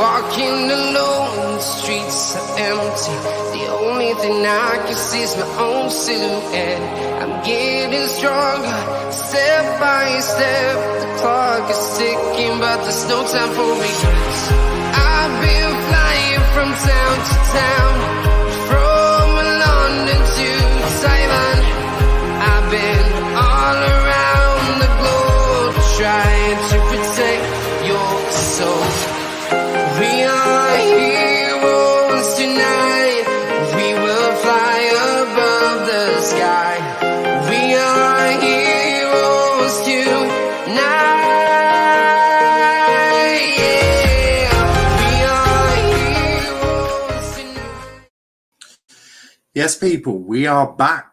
walking alone, the streets are empty. The only thing I can see is my own silhouette. I'm getting stronger, step by step. The clock is ticking, but there's no time for regrets. I've been flying from town to town, from London to Taiwan. I've been all around the globe, trying to protect your soul. We are heroes tonight. We will fly above the sky. We are heroes tonight. Yeah, we are heroes tonight. Yes, people, we are back.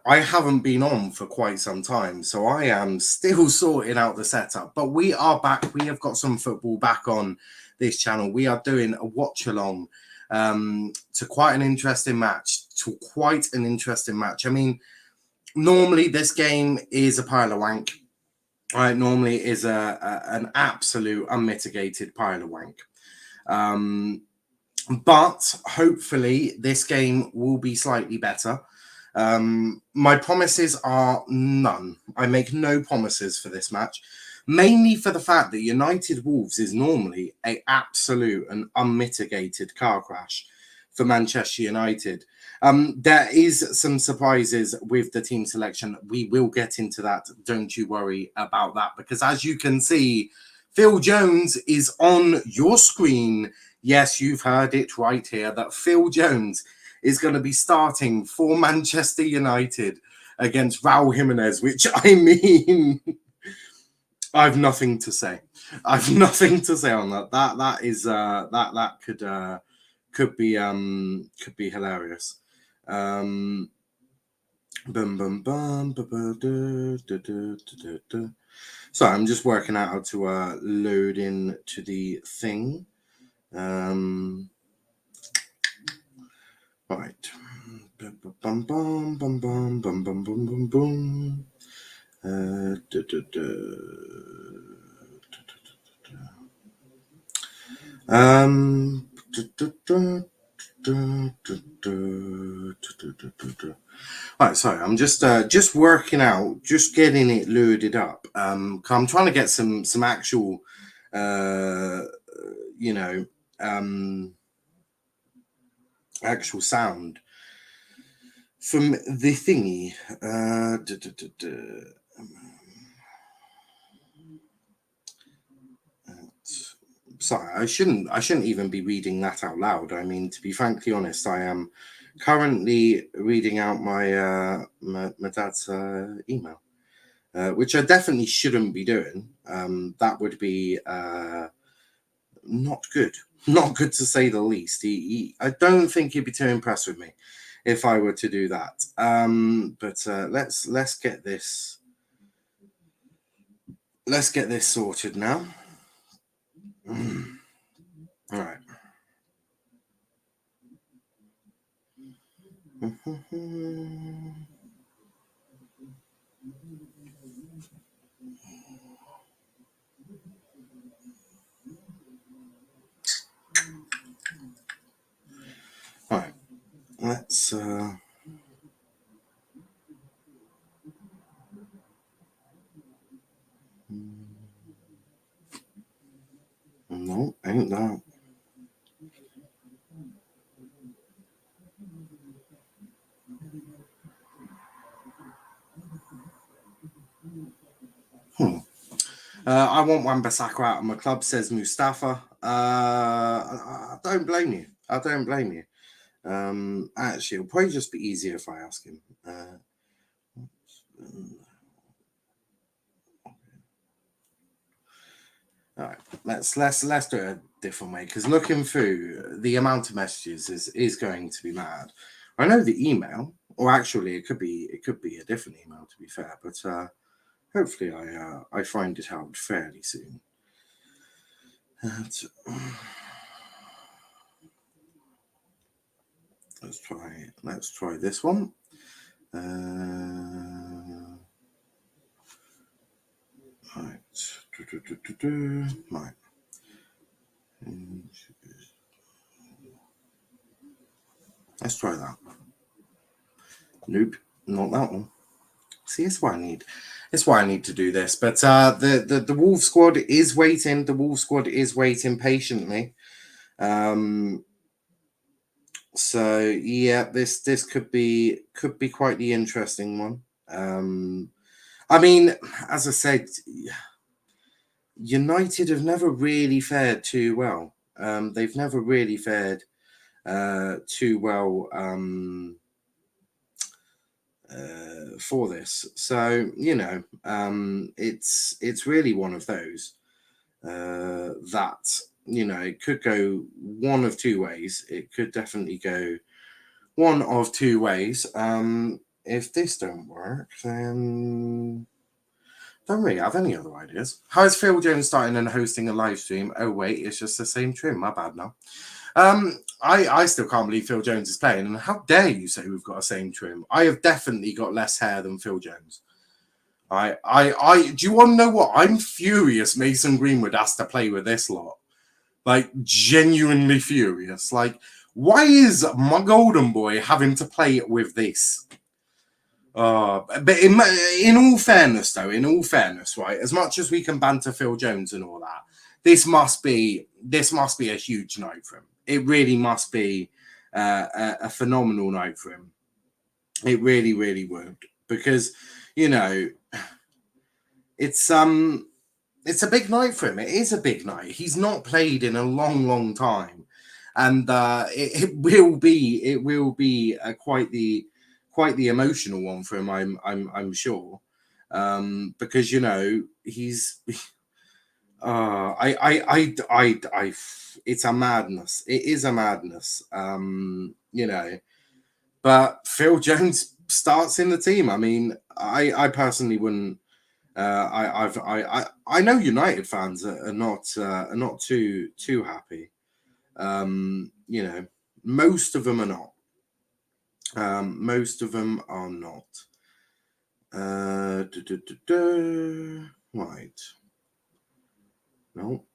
I haven't been on for quite some time, so I am still sorting out the setup, but we are back. We have got some football back on this channel. We are doing a watch-along to quite an interesting match. I mean, normally this game is a pile of wank. Right? Normally it is an absolute unmitigated pile of wank. But hopefully this game will be slightly better. My promises are none. I make no promises for this match, mainly for the fact that United Wolves is normally an absolute and unmitigated car crash for Manchester United. There is some surprises with the team selection. We will get into that. Don't you worry about that, because as you can see, Phil Jones is on your screen. Yes, you've heard it right here, that Phil Jones is going to be starting for Manchester United against Raul Jimenez, which, I mean, I've nothing to say. I've nothing to say on that. That is that could be hilarious. Bum bum bum So I'm just working out how to load in to the thing. Right. Bum bum bum bum bum bum bum bum bum. Right, sorry, I'm just working out, just getting it loaded up. I'm trying to get some actual, actual sound from the thingy. Sorry, I shouldn't even be reading that out loud. I mean, to be frankly honest, I am currently reading out my my dad's email, which I definitely shouldn't be doing. That would be not good. Not good, to say the least. I don't think he'd be too impressed with me if I were to do that. But let's get this. Let's get this sorted now. All right. All right. Let's. No, ain't that. I want one Bissaka out of my club, says Mustafa. I don't blame you. I don't blame you. Actually, it'll probably just be easier if I ask him. All right, let's do it a different way, because looking through the amount of messages is going to be mad. I know the email, or actually it could be a different email, to be fair, but hopefully I find it out fairly soon. Let's try this one. Right. Right. Let's try that. Nope, not that one. See, it's why I need. It's why I need to do this. But the Wolf squad is waiting. The Wolf squad is waiting patiently. So yeah, this could be quite the interesting one. I mean, as I said, United have never really fared too well. They've never really fared too well for this. So it's really one of those that it could go one of two ways. It could definitely go one of two ways. If this don't work, then don't really have any other ideas. How is Phil Jones starting and hosting a live stream? Oh wait, it's just the same trim. My bad now. I still can't believe Phil Jones is playing, and how dare you say we've got the same trim? I have definitely got less hair than Phil Jones. I do you want to know what? I'm furious Mason Greenwood has to play with this lot. Like, genuinely furious. Like, why is my golden boy having to play with this? But in all fairness, though, right? As much as we can banter Phil Jones and all that, this must be a huge night for him. It really must be a phenomenal night for him. It really, really would, because it's a big night for him. It is a big night. He's not played in a long, long time, and it will be quite the emotional one for him. I'm sure, because he's. It's a madness. It is a madness. But Phil Jones starts in the team. I mean, I personally wouldn't. I know United fans are not too happy. Most of them are not. Most of them are not. Right. No.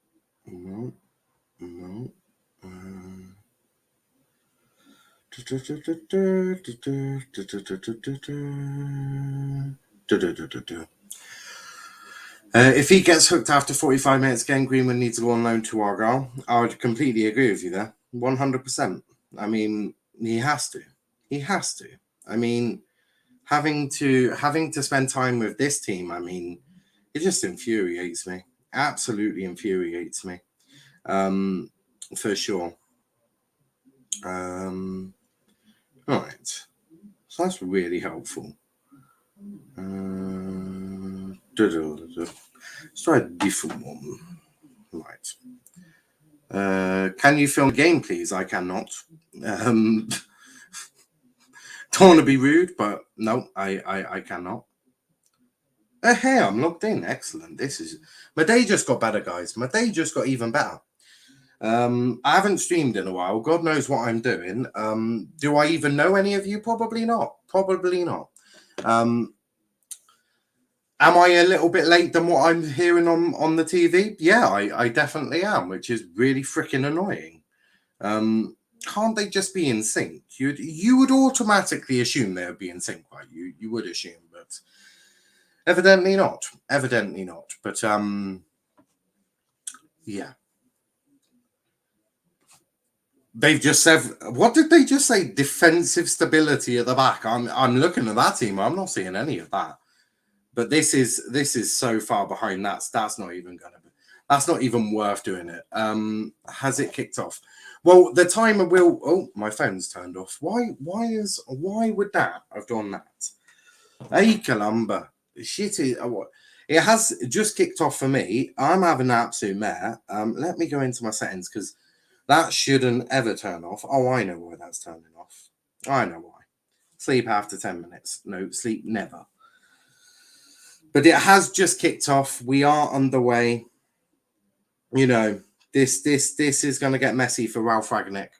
If he gets hooked after 45 minutes again, Greenwood needs to go on loan to Argyle. I would completely agree with you there. 100%. I mean, he has to. He has to. I mean, having to spend time with this team, I mean, it just infuriates me. Absolutely infuriates me. For sure. All right. So that's really helpful. Let's try a different one. Right. Can you film a game, please? I cannot. Don't want to be rude, but no, I cannot. Hey, I'm logged in. Excellent. My day just got better, guys. My day just got even better. I haven't streamed in a while. God knows what I'm doing. Do I even know any of you? Probably not. Probably not. Am I a little bit late than what I'm hearing on the TV? Yeah, I definitely am, which is really freaking annoying. Can't they just be in sync? You would automatically assume they would be in sync, right? You would assume, but evidently not. Evidently not. But yeah. They've just said, what did they just say? Defensive stability at the back. I'm looking at that team. I'm not seeing any of that. But this is so far behind. That's not even that's not even worth doing it. Has it kicked off? Well, the timer will. Oh, my phone's turned off. Why would that have done that? Hey, Columba. Shit is what. It has just kicked off for me. I'm having an absolute mare. Let me go into my settings because that shouldn't ever turn off. Oh, I know why that's turning off. I know why. Sleep after 10 minutes. No, sleep never. But it has just kicked off. We are underway. This is going to get messy for Ralph Ragnick.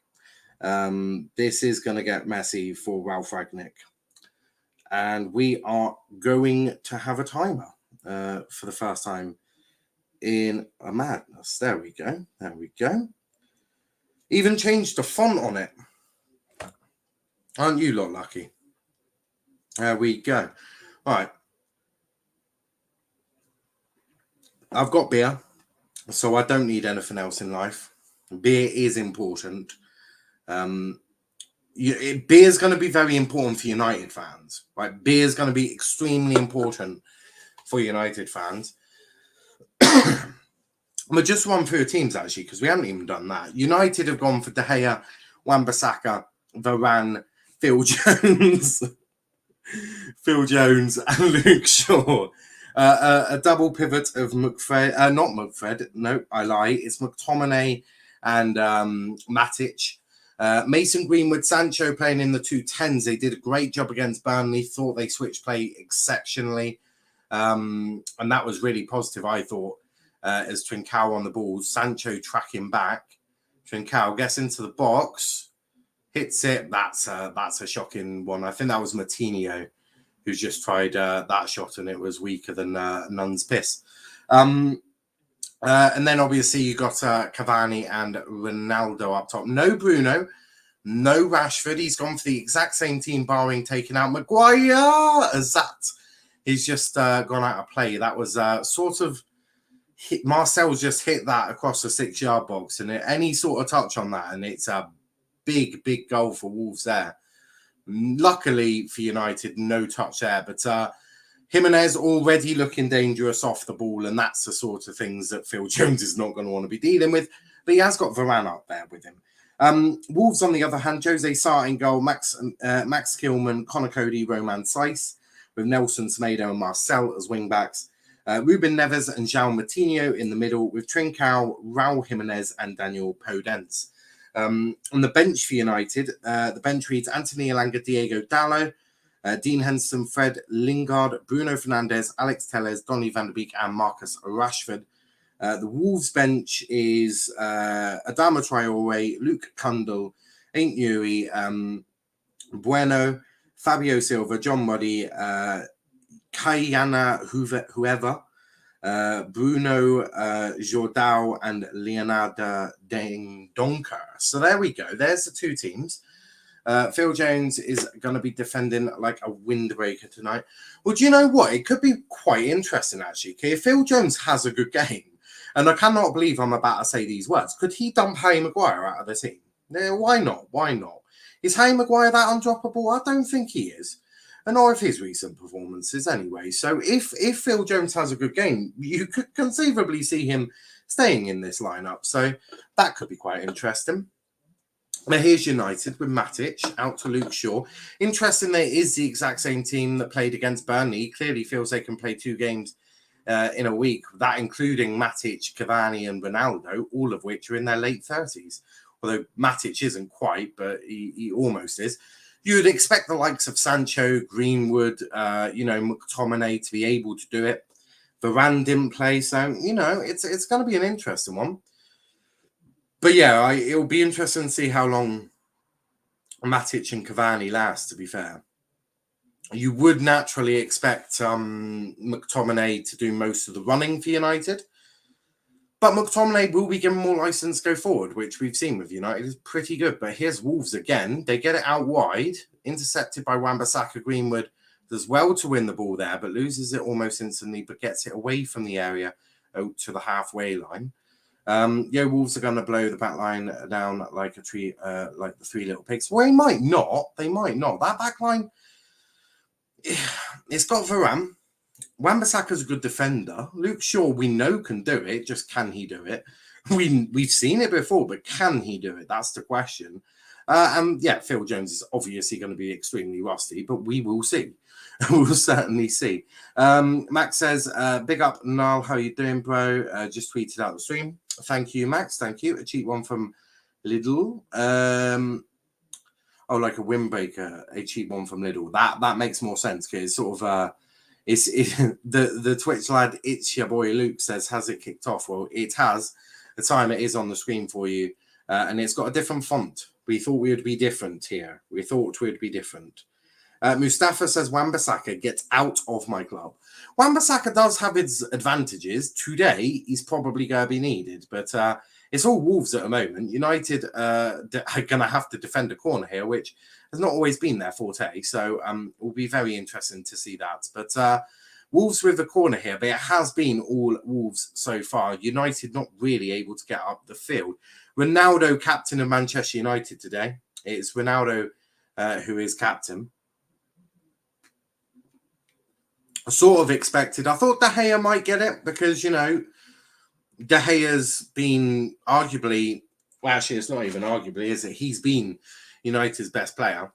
This is going to get messy for Ralph Ragnick. And we are going to have a timer for the first time in a madness. There we go. Even changed the font on it. Aren't you lot lucky? There we go. All right. I've got beer, so I don't need anything else in life. Beer is important. Beer's going to be very important for United fans. Right? Beer's going to be extremely important for United fans. We'll just run through the teams, actually, because we haven't even done that. United have gone for De Gea, Wan-Bissaka, Varane, Phil Jones, and Luke Shaw. A double pivot of it's McTominay and Matic. Mason Greenwood, Sancho playing in the 2-10s. They did a great job against Burnley. Thought they switched play exceptionally. And that was really positive, I thought, as Trincao on the ball. Sancho tracking back. Trincao gets into the box, hits it. That's a shocking one. I think that was Martinho who's just tried that shot, and it was weaker than Nun's piss. And then obviously you got Cavani and Ronaldo up top. No Bruno, no Rashford. He's gone for the exact same team, barring taking out Maguire. As that, he's just gone out of play. That was sort of Marcel's just hit that across the 6-yard box, and any sort of touch on that, and it's a big goal for Wolves there. Luckily for United, no touch there, but Jimenez already looking dangerous off the ball, and that's the sort of things that Phil Jones is not going to want to be dealing with, but he has got Varane up there with him. Wolves, on the other hand, Jose Sarr in goal, Max Kilman, Conor Cody, Roman Saiss, with Nelson Semedo and Marcel as wing-backs. Ruben Neves and João Moutinho in the middle, with Trincao, Raul Jimenez and Daniel Podence. On the bench for United, the bench reads Anthony Elanga, Diego Dallo, Dean Henderson, Fred Lingard, Bruno Fernandes, Alex Telles, Donny van der Beek and Marcus Rashford. The Wolves bench is Adama Traore, Luke Cundle, Ain't Newey, Bueno, Fabio Silva, John Muddy, Kayana whoever, Bruno Jordao and Leonardo Dendoncker. So there we go. There's the two teams. Phil Jones is going to be defending like a windbreaker tonight. Well, do you know what? It could be quite interesting, actually. Okay, if Phil Jones has a good game, and I cannot believe I'm about to say these words, could he dump Harry Maguire out of the team? Yeah, why not? Why not? Is Harry Maguire that undroppable? I don't think he is. And all of his recent performances anyway. So if Phil Jones has a good game, you could conceivably see him staying in this lineup. So that could be quite interesting. Now here's United with Matic out to Luke Shaw. Interesting that it is the exact same team that played against Burnley. He clearly feels they can play 2 games in a week, that including Matic, Cavani and Ronaldo, all of which are in their late 30s. Although Matic isn't quite, but he almost is. You would expect the likes of Sancho, Greenwood, McTominay to be able to do it. Varane didn't play, so, it's going to be an interesting one. But yeah, it'll be interesting to see how long Matic and Cavani last, to be fair. You would naturally expect McTominay to do most of the running for United. But McTominay will be given more license to go forward, which we've seen with United is pretty good. But here's Wolves again. They get it out wide, intercepted by Wan-Bissaka. Greenwood does well to win the ball there, but loses it almost instantly, but gets it away from the area out to the halfway line. Wolves are going to blow the back line down like a tree, like the 3 little pigs. Well, they might not. That back line, it's got Varane. Wan-Bissaka's a good defender. Luke Shaw, we know, can do it. Just can he do it? We've seen it before, but can he do it? That's the question. Phil Jones is obviously going to be extremely rusty, but we will see. We'll certainly see. Max says, big up, Niall. How you doing, bro? Just tweeted out the stream. Thank you, Max. Thank you. A cheap one from Lidl. Like a windbreaker. A cheap one from Lidl. That makes more sense because it's sort of... the Twitch lad, it's your boy Luke, says, has it kicked off? Well, it has. The time it is on the screen for you, and it's got a different font. We thought we would be different here. Mustafa says, Wan-Bissaka gets out of my club. Wan-Bissaka does have its advantages. Today, he's probably going to be needed, but it's all Wolves at the moment. United are going to have to defend a corner here, which has not always been their forte. So it will be very interesting to see that. But Wolves with the corner here, but it has been all Wolves so far. United not really able to get up the field. Ronaldo, captain of Manchester United today. It's Ronaldo who is captain. I sort of expected. I thought De Gea might get it because, you know, De Gea's been arguably, well, actually, it's not even arguably, is it? He's been United's best player.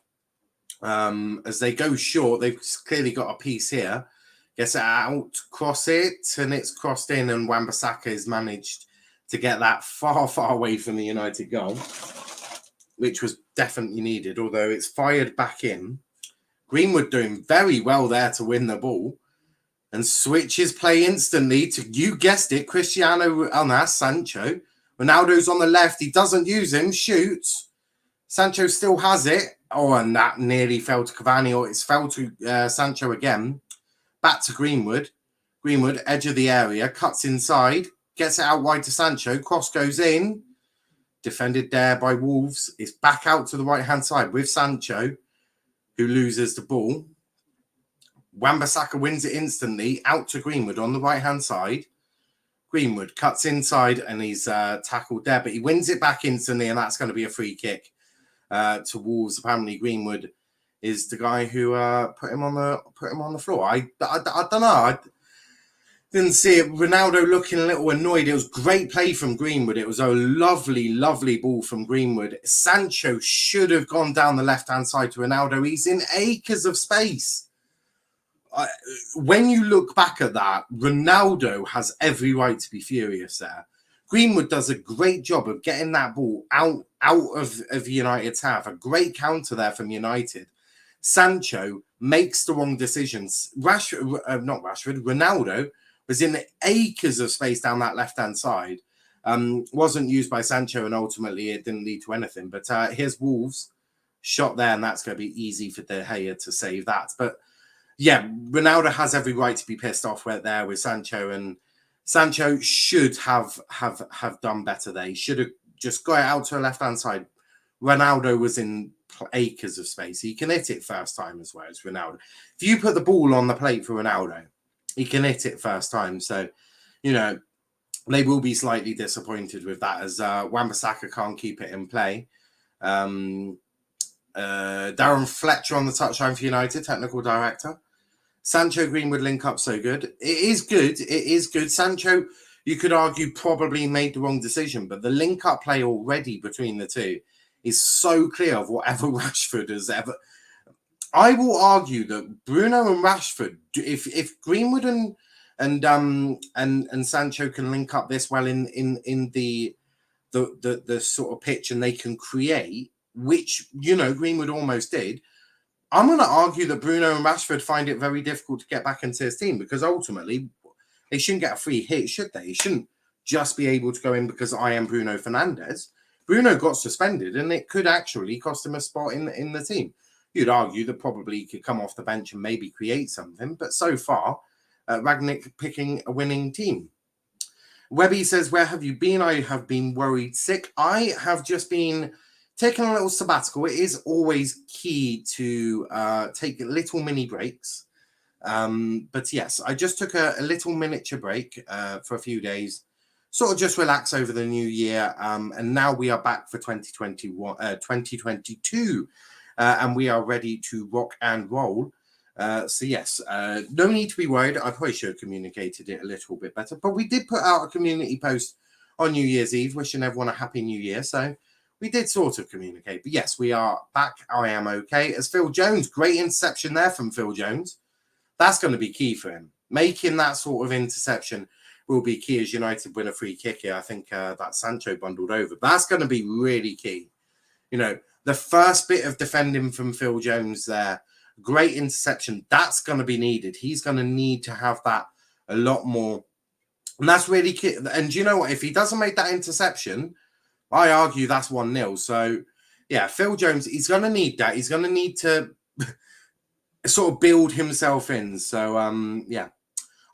As they go short, they've clearly got a piece here. Gets it out, cross it, and it's crossed in, and Wan-Bissaka has managed to get that far, far away from the United goal, which was definitely needed, although it's fired back in. Greenwood doing very well there to win the ball and switches play instantly to, you guessed it, Cristiano Sancho. Ronaldo's on the left. He doesn't use him, shoots. Sancho still has it. Oh, and that nearly fell to Cavani, or it's fell to Sancho again. Back to Greenwood. Greenwood, edge of the area, cuts inside, gets it out wide to Sancho. Cross goes in. Defended there by Wolves. It's back out to the right-hand side with Sancho, who loses the ball. Wan-Bissaka wins it instantly, out to Greenwood on the right-hand side. Greenwood cuts inside and he's tackled there, but he wins it back instantly, and that's going to be a free kick to Wolves. Apparently, Greenwood is the guy who put him on the floor. I don't know. I didn't see it. Ronaldo looking a little annoyed. It was great play from Greenwood. It was a lovely, lovely ball from Greenwood. Sancho should have gone down the left-hand side to Ronaldo. He's in acres of space. When you look back at that, Ronaldo has every right to be furious there. Greenwood does a great job of getting that ball out of United's half. A great counter there from United. Sancho makes the wrong decisions. Ronaldo was in acres of space down that left-hand side. Wasn't used by Sancho, and ultimately it didn't lead to anything. But here's Wolves. Shot there, and that's going to be easy for De Gea to save that. But yeah, Ronaldo has every right to be pissed off right there with Sancho, and Sancho should have done better there. He should have just got it out to the left-hand side. Ronaldo was in acres of space. He can hit it first time as well as Ronaldo. If you put the ball on the plate for Ronaldo, he can hit it first time. So, you know, they will be slightly disappointed with that, as Wan-Bissaka can't keep it in play. Darren Fletcher on the touchline for United, technical director. Sancho Greenwood link up so good. It is good. It is good. Sancho, you could argue, probably made the wrong decision, but the link up play already between the two is so clear of whatever Rashford has ever. I will argue that Bruno and Rashford, if Greenwood and Sancho can link up this well in the sort of pitch, and they can create, which, you know, Greenwood almost did. I'm going to argue that Bruno and Rashford find it very difficult to get back into his team, because ultimately they shouldn't get a free hit, should they? He shouldn't just be able to go in because I am Bruno Fernandes. Bruno got suspended, and it could actually cost him a spot in the team. You'd argue that probably he could come off the bench and maybe create something, but so far, Rangnick picking a winning team. Webby says, where have you been? I have been worried sick. I have just been taking a little sabbatical. It is always key to take little mini breaks. But yes, I just took a little miniature break for a few days, sort of just relax over the new year. And now we are back for 2022, and we are ready to rock and roll. So yes, no need to be worried. I probably should have communicated it a little bit better, but we did put out a community post on New Year's Eve wishing everyone a happy new year. So we did sort of communicate, but yes, we are back. I am okay. As Phil Jones, great interception there from Phil Jones. That's going to be key for him. Making that sort of interception will be key as United win a free kick here. I think that Sancho bundled over. But that's going to be really key. You know, the first bit of defending from Phil Jones there, great interception. That's going to be needed. He's going to need to have that a lot more. And that's really key. And you know what? If he doesn't make that interception, I argue that's 1-0. So, yeah, Phil Jones, he's going to need that. He's going to need to sort of build himself in. So, yeah,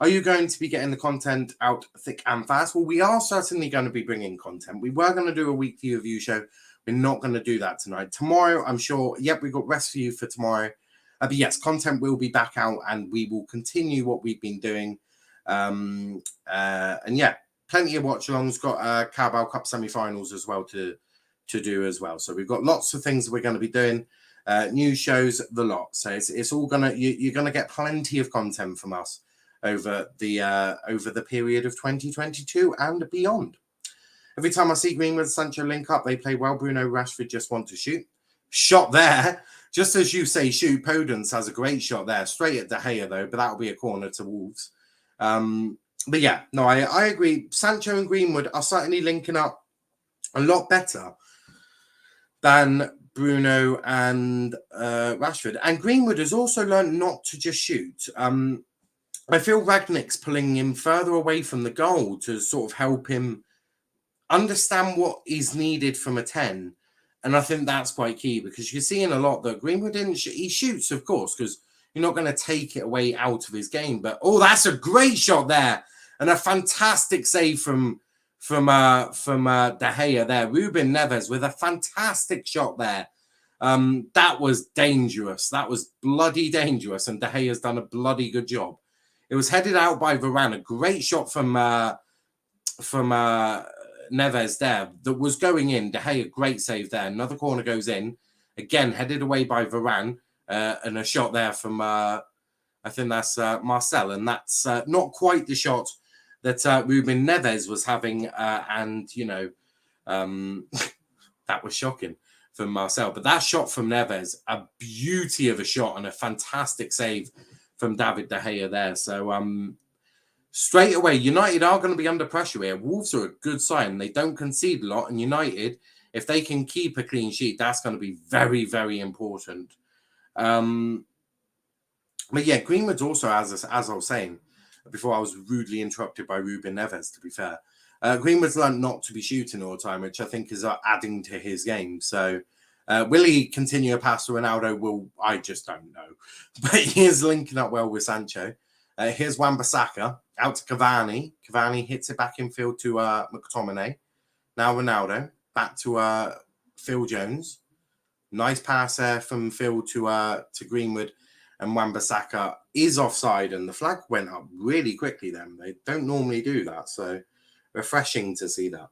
Are you going to be getting the content out thick and fast? Well, we are certainly going to be bringing content. We were going to do a weekly review show. We're not going to do that tonight. Tomorrow, I'm sure, yep, we've got rest for you for tomorrow. But yes, content will be back out and we will continue what we've been doing. And yeah, plenty of watch-alongs. Got Carabao Cup semi-finals as well to do as well. So we've got lots of things that we're going to be doing. News shows, the lot. So it's all going to, you're going to get plenty of content from us over the period of 2022 and beyond. Every time I see Greenwood and Sancho link up, they play well. Bruno Rashford just want to shoot. Shot there. Just as you say, shoot, Podence has a great shot there. Straight at De Gea, though, but that'll be a corner to Wolves. But yeah, no, I agree. Sancho and Greenwood are certainly linking up a lot better than Bruno and Rashford. And Greenwood has also learned not to just shoot. I feel Ragnick's pulling him further away from the goal to sort of help him understand what is needed from a 10. And I think that's quite key because you're seeing a lot that Greenwood didn't he shoots, of course, because you're not going to take it away out of his game. But, oh, that's a great shot there. And a fantastic save from De Gea there. Ruben Neves with a fantastic shot there. That was dangerous. That was bloody dangerous. And De Gea's done a bloody good job. It was headed out by Varane. A great shot from Neves there that was going in. De Gea, great save there. Another corner goes in. Again, headed away by Varane. And a shot there from, I think that's Marcel. And that's not quite the shot that Ruben Neves was having. And, you know, that was shocking from Marcel. But that shot from Neves, a beauty of a shot and a fantastic save from David De Gea there. So straight away, United are going to be under pressure here. Wolves are a good sign. They don't concede a lot. And United, if they can keep a clean sheet, that's going to be very, very important. But yeah, Greenwood's also, as I was saying, before I was rudely interrupted by Ruben Neves, to be fair. Greenwood's learned not to be shooting all the time, which I think is adding to his game. So will he continue a pass to Ronaldo? I just don't know. But he is linking up well with Sancho. Here's Wan-Bissaka out to Cavani. Cavani hits it back in field to McTominay. Now Ronaldo back to Phil Jones. Nice pass there from Phil to Greenwood, and Wan-Bissaka is offside, and the flag went up really quickly. Then they don't normally do that, so refreshing to see that.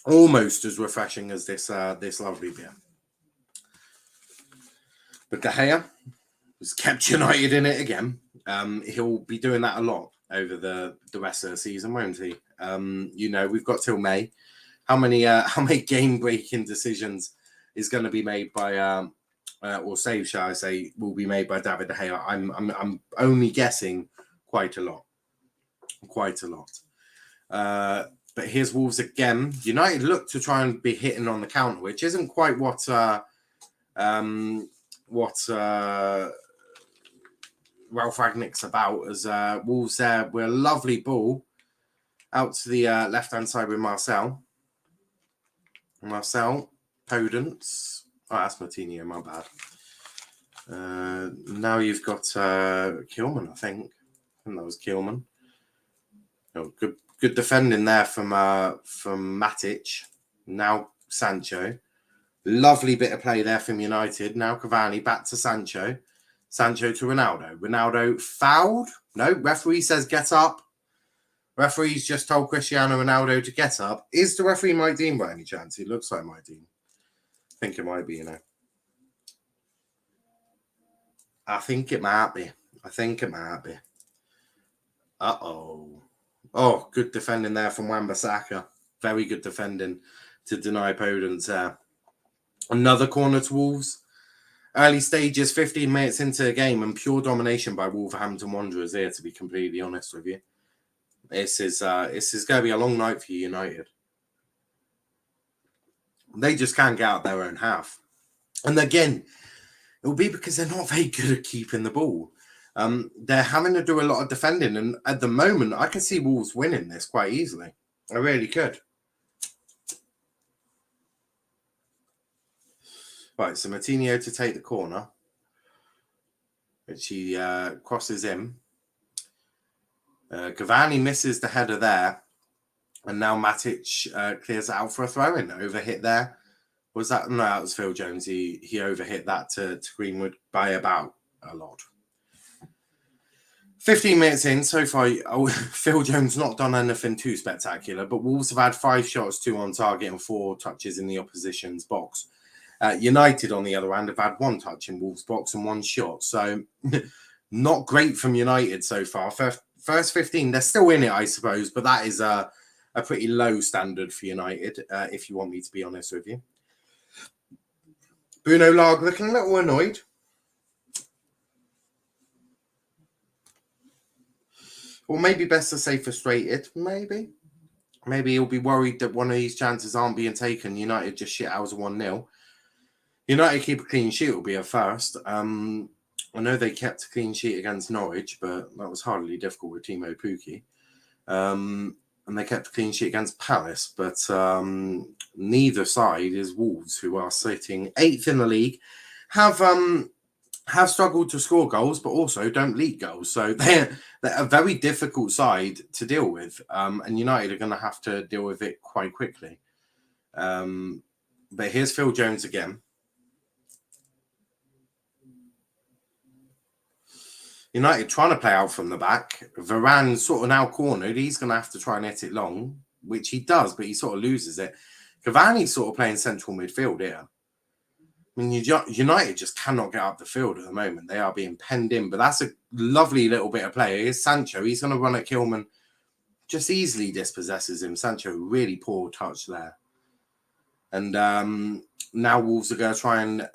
Almost as refreshing as this lovely beer. But De Gea has kept United in it again. He'll be doing that a lot over the rest of the season, won't he? You know, we've got till May. How many game-breaking decisions is going to be made by, or save, shall I say, will be made by David De Gea? I'm only guessing quite a lot. But here's Wolves again. United look to try and be hitting on the counter, which isn't quite what Ralph Ragnick's about. As Wolves there with a lovely ball out to the left-hand side with Marcel, Podence. Oh, that's Martinho, my bad. Now you've got Kilman, I think. That was Kilman. Oh, good defending there from Matic. Now Sancho. Lovely bit of play there from United. Now Cavani back to Sancho. Sancho to Ronaldo. Ronaldo fouled. No, referee says get up. Referee's just told Cristiano Ronaldo to get up. Is the referee Mike Dean by any chance? He looks like Mike Dean. I think it might be, you know. I think it might be. Uh-oh. Oh, good defending there from Wan-Bissaka. Very good defending to deny Podence there. Another corner to Wolves. Early stages, 15 minutes into the game, and pure domination by Wolverhampton Wanderers here, to be completely honest with you. This is going to be a long night for United. They just can't get out their own half. And again, it will be because they're not very good at keeping the ball. They're having to do a lot of defending. And at the moment, I can see Wolves winning this quite easily. I really could. Right, so Martinho to take the corner. which he crosses in. Cavani misses the header there. And now Matic clears it out for a throw-in. Overhit there. Was that? No, that was Phil Jones. He overhit that to Greenwood by about a lot. 15 minutes in so far, Phil Jones not done anything too spectacular, but Wolves have had 5 shots, 2 on target and 4 touches in the opposition's box. United, on the other hand, have had 1 touch in Wolves' box and 1 shot. So not great from United so far. First 15, they're still in it, I suppose, but that is a pretty low standard for United, if you want me to be honest with you. Bruno Lage looking a little annoyed. Or maybe best to say frustrated. Maybe he'll be worried that one of these chances aren't being taken. United just shit out 1-0. United keep a clean sheet will be a first. I know they kept a clean sheet against Norwich, but that was hardly difficult with Timo Pukki. And they kept a clean sheet against Palace, but neither side is Wolves, who are sitting 8th in the league, have struggled to score goals, but also don't leak goals. So they're a very difficult side to deal with. And United are going to have to deal with it quite quickly. But here's Phil Jones again. United trying to play out from the back. Varane sort of now cornered. He's going to have to try and hit it long, which he does, but he sort of loses it. Cavani's sort of playing central midfield here. I mean, United just cannot get up the field at the moment. They are being penned in, but that's a lovely little bit of play. Here's Sancho. He's going to run at Kilman. Just easily dispossesses him. Sancho, really poor touch there. And now Wolves are going to try and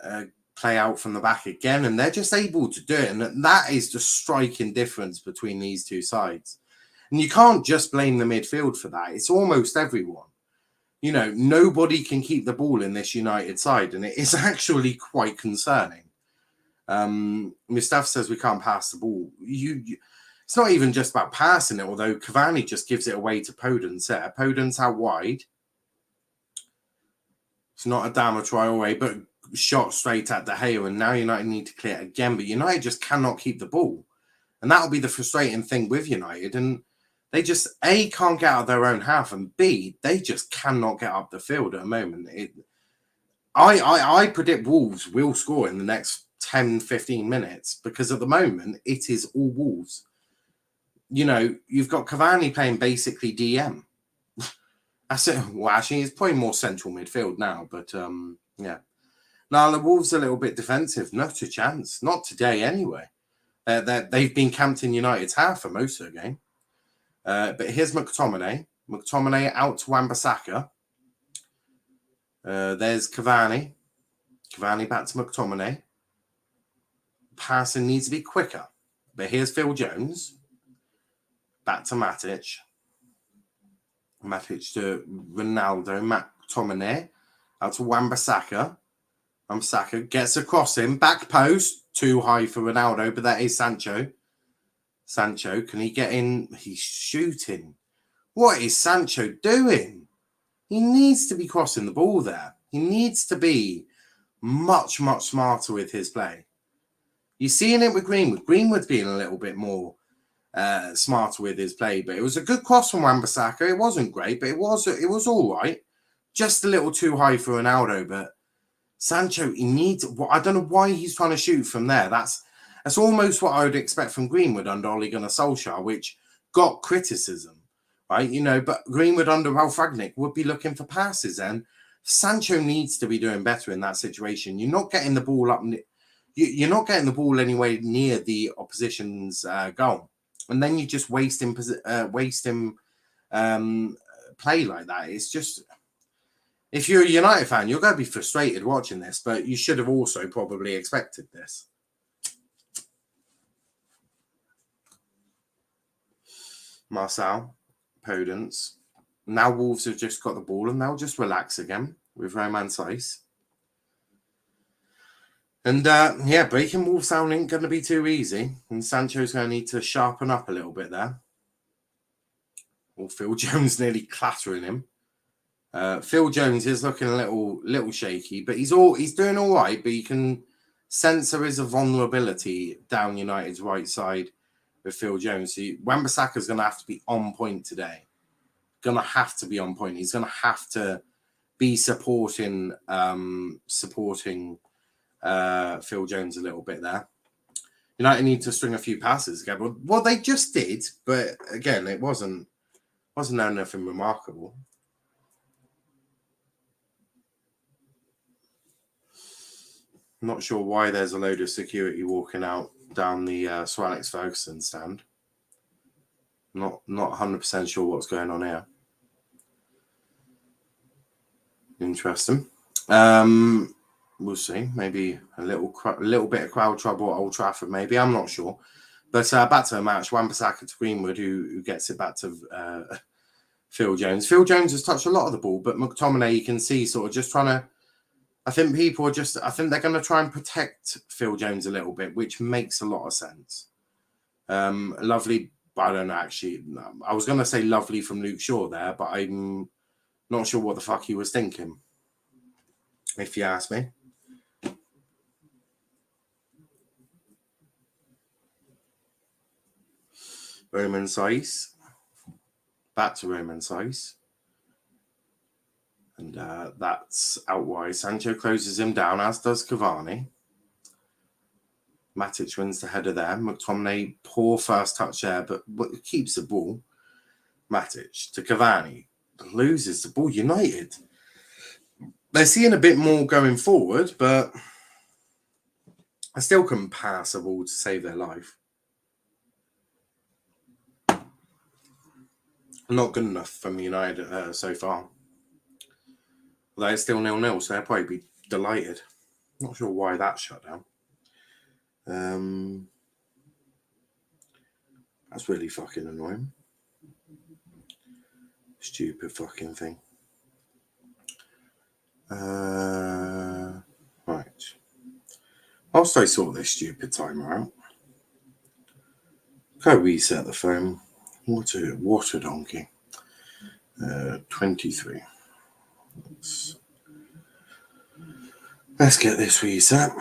play out from the back again, and they're just able to do it. And that is the striking difference between these two sides. And you can't just blame the midfield for that. It's almost everyone. You know, nobody can keep the ball in this United side, and it is actually quite concerning. Mustafa says we can't pass the ball. It's not even just about passing it, although Cavani just gives it away to Podence there. Podence out wide. It's not a damn try away, but shot straight at De Gea, and now United need to clear it again. But United just cannot keep the ball. And that'll be the frustrating thing with United. And they just, A, can't get out of their own half, and B, they just cannot get up the field at the moment. I predict Wolves will score in the next 10, 15 minutes, because at the moment, it is all Wolves. You know, you've got Cavani playing basically DM. That's it. Well, actually, it's probably more central midfield now, but yeah. Now, the Wolves are a little bit defensive. Not a chance. Not today, anyway. They've been camped in United's half for most of the game. But here's McTominay. McTominay out to Wan-Bissaka. There's Cavani. Cavani back to McTominay. Passing needs to be quicker. But here's Phil Jones. Back to Matic. Matic to Ronaldo. McTominay. Out to Wan-Bissaka. Wan-Bissaka gets across him. Back post. Too high for Ronaldo, but that is Sancho. Sancho, can he get in? He's shooting. What is Sancho doing? He needs to be crossing the ball there. He needs to be much, much smarter with his play. You're seeing it with Greenwood. Greenwood's being a little bit more smarter with his play, but it was a good cross from Wan-Bissaka. It wasn't great, but it was all right. Just a little too high for Ronaldo, but Sancho, he needs... I don't know why he's trying to shoot from there. That's almost what I would expect from Greenwood under Ole Gunnar Solskjaer, which got criticism, right? You know, but Greenwood under Ralf Rangnick would be looking for passes, and Sancho needs to be doing better in that situation. You're not getting the ball up... You're not getting the ball anywhere near the opposition's goal, and then you just waste him play like that. It's just... If you're a United fan, you're going to be frustrated watching this, but you should have also probably expected this. Marcel, Podence. Now Wolves have just got the ball and they'll just relax again with Roman Saiz. And breaking Wolves down ain't going to be too easy. And Sancho's going to need to sharpen up a little bit there. Or Phil Jones nearly clattering him. Phil Jones is looking a little shaky, but he's doing all right. But you can sense there is a vulnerability down United's right side with Phil Jones. So Wan-Bissaka's going to have to be on point today. Going to have to be on point. He's going to have to be supporting Phil Jones a little bit there. United need to string a few passes together. Well, they just did, but again, it wasn't anything remarkable. I'm not sure why there's a load of security walking out down the Sir Alex Ferguson stand. Not 100% sure what's going on here. Interesting. We'll see. Maybe a little bit of crowd trouble at Old Trafford. Maybe, I'm not sure. But back to the match. Wan-Bissaka to Greenwood, who gets it back to Phil Jones. Phil Jones has touched a lot of the ball, but McTominay, you can see, sort of just trying to. I think they're going to try and protect Phil Jones a little bit, which makes a lot of sense. Lovely. I don't know, actually. I was going to say lovely from Luke Shaw there, but I'm not sure what the fuck he was thinking, if you ask me. Roman Saiz. Back to Roman Saiz. And that's out wide. Sancho closes him down, as does Cavani. Matic wins the header there. McTominay, poor first touch there, but keeps the ball. Matic to Cavani. Loses the ball. United. They're seeing a bit more going forward, but I still couldn't pass a ball to save their life. Not good enough from United so far. Although it's still 0-0, so they'll probably be delighted. Not sure why that shut down. That's really fucking annoying. Stupid fucking thing. Right. Whilst I sort this stupid timer out, go reset the phone. What a donkey. 23. Let's get this reset.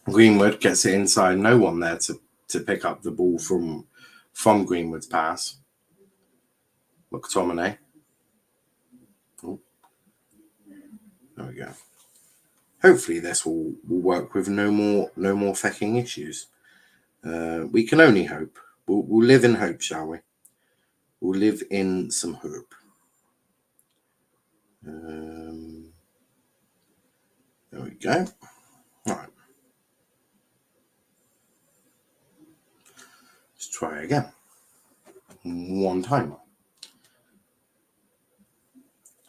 Greenwood gets it inside. No one there to pick up the ball from Greenwood's pass. McTominay. Oh. There we go. Hopefully this will work with no more fucking issues. We can only hope. We'll live in hope, shall we? We'll live in some hope. There we go. All right. Let's try again. One timer.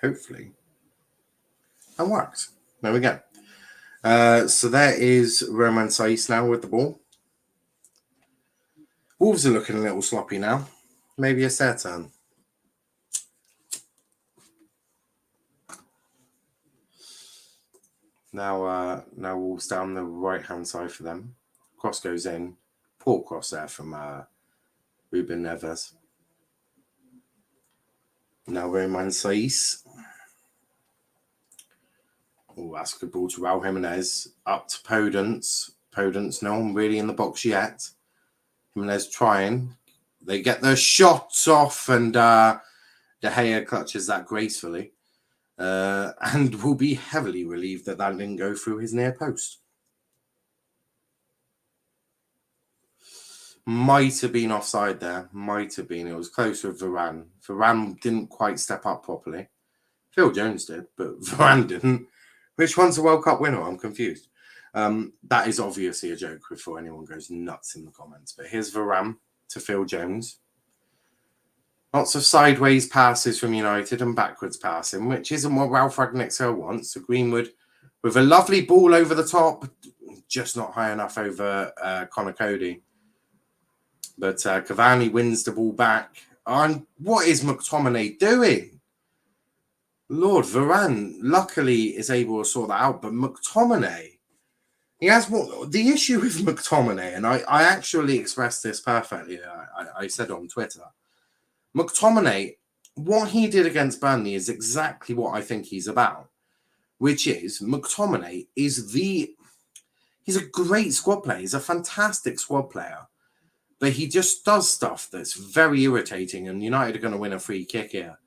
Hopefully that works. There we go. So there is Roman Saiz now with the ball. Wolves are looking a little sloppy now. Maybe it's their turn. Now Wolves down the right-hand side for them. Cross goes in. Poor cross there from Ruben Neves. Now Roman Saiz. Oh, that's a good ball to Raul Jimenez. Up to Podence. Podence, no one really in the box yet. Jimenez trying. They get their shots off, and De Gea clutches that gracefully. And will be heavily relieved that didn't go through his near post. Might have been offside there. Might have been. It was close with Varane. Varane didn't quite step up properly. Phil Jones did, but Varane didn't. Which one's a World Cup winner? I'm confused. That is obviously a joke before anyone goes nuts in the comments. But here's Varane to Phil Jones. Lots of sideways passes from United and backwards passing, which isn't what Ralph Ragnick wants. So Greenwood with a lovely ball over the top, just not high enough over Connor Cody. But Cavani wins the ball back. And what is McTominay doing? Lord, Varane luckily is able to sort that out, but McTominay, he has what the issue with McTominay, and I actually expressed this perfectly. I said on Twitter, McTominay, what he did against Burnley is exactly what I think he's about. which is McTominay he's a great squad player. He's a fantastic squad player. But he just does stuff that's very irritating, and United are going to win a free kick here.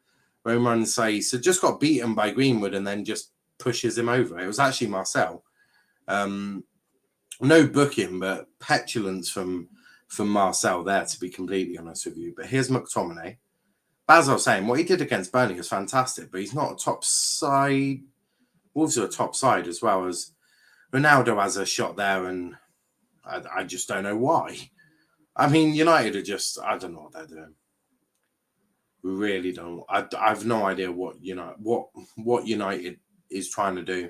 Roman Saiz just got beaten by Greenwood and then just pushes him over. It was actually Marcel. No booking, but petulance from Marcel there, to be completely honest with you. But here's McTominay. As I was saying, what he did against Burnley was fantastic, but he's not a top side. Wolves are a top side, as well as Ronaldo has a shot there, and I just don't know why. I mean, United are just, I don't know what they're doing. We really don't. I've no idea what United is trying to do.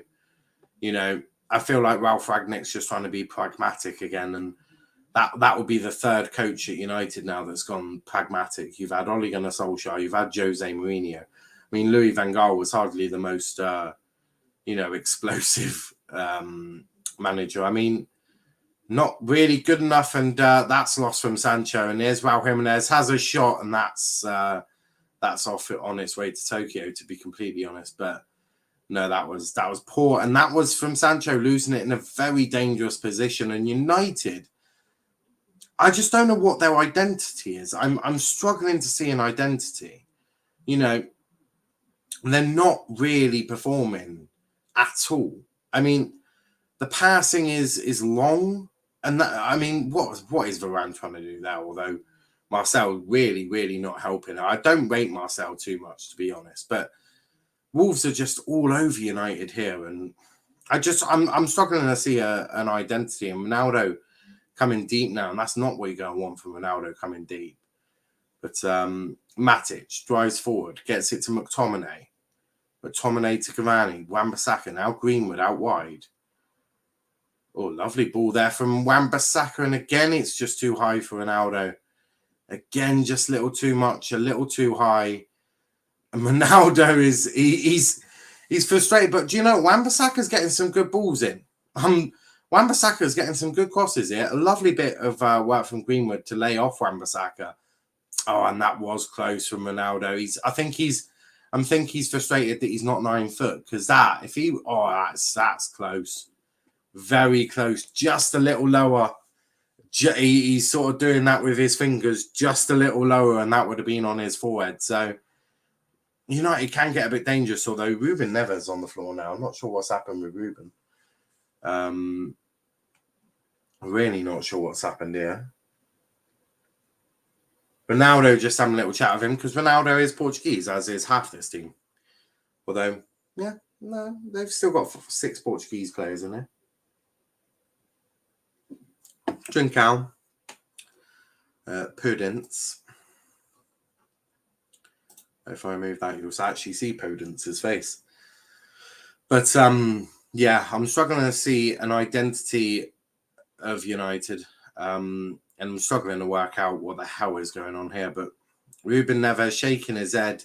You know, I feel like Ralph Rangnick's just trying to be pragmatic again, and that would be the third coach at United now that's gone pragmatic. You've had Ole Gunnar Solskjaer, you've had Jose Mourinho. I mean, Louis van Gaal was hardly the most, explosive manager. I mean, not really good enough, and that's lost from Sancho. And there's Raul Jimenez has a shot, and that's off on its way to Tokyo, to be completely honest. But no, that was poor, and that was from Sancho losing it in a very dangerous position. And United, I just don't know what their identity is. I'm struggling to see an identity. You know, they're not really performing at all. I mean, the passing is long, and that, I mean, what is Varane trying to do there? Although Marcel really not helping. I don't rate Marcel too much, to be honest, but Wolves are just all over United here, and I'm struggling to see an identity. And Ronaldo coming deep now, and that's not what you're going to want from Ronaldo coming deep. But Matic drives forward, gets it to McTominay. McTominay to Cavani, Wan-Bissaka, now Greenwood out wide. Oh, lovely ball there from Wan-Bissaka, and again it's just too high for Ronaldo. Again, just a little too much, a little too high. And Ronaldo he's frustrated, but do you know Wan-Bissaka's getting some good balls in. Wan-Bissaka's getting some good crosses here. A lovely bit of work from Greenwood to lay off Wan-Bissaka. Oh, and that was close from Ronaldo. I think he's frustrated that he's not 9 foot, because that's close. Very close. Just a little lower. He's sort of doing that with his fingers just a little lower, and that would have been on his forehead. So United can get a bit dangerous, although Ruben Neves on the floor now. I'm not sure what's happened with Ruben. Really not sure what's happened here. Ronaldo just having a little chat with him, because Ronaldo is Portuguese, as is half this team. Although, yeah, no, they've still got 6 Portuguese players in there. Trincao, Prudence. If I move that, you'll actually see Pudence's face. But yeah, I'm struggling to see an identity of United. And I'm struggling to work out what the hell is going on here. But Ruben Neves shaking his head.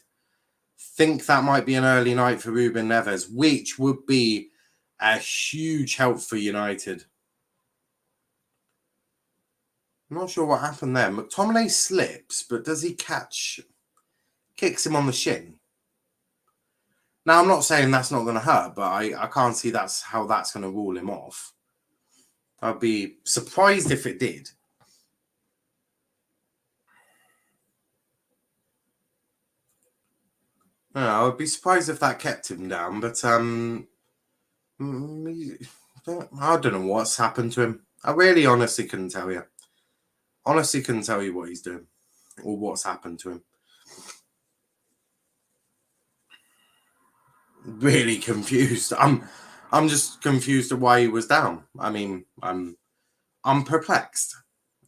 Think that might be an early night for Ruben Neves, which would be a huge help for United. I'm not sure what happened there. McTominay slips, but does he catch? Kicks him on the shin. Now, I'm not saying that's not going to hurt, but I can't see that's how that's going to rule him off. I'd be surprised if it did. No, I would be surprised if that kept him down, but I don't know what's happened to him. I really honestly couldn't tell you. Honestly couldn't tell you what he's doing or what's happened to him. Really confused. I'm just confused at why he was down. I mean, I'm perplexed.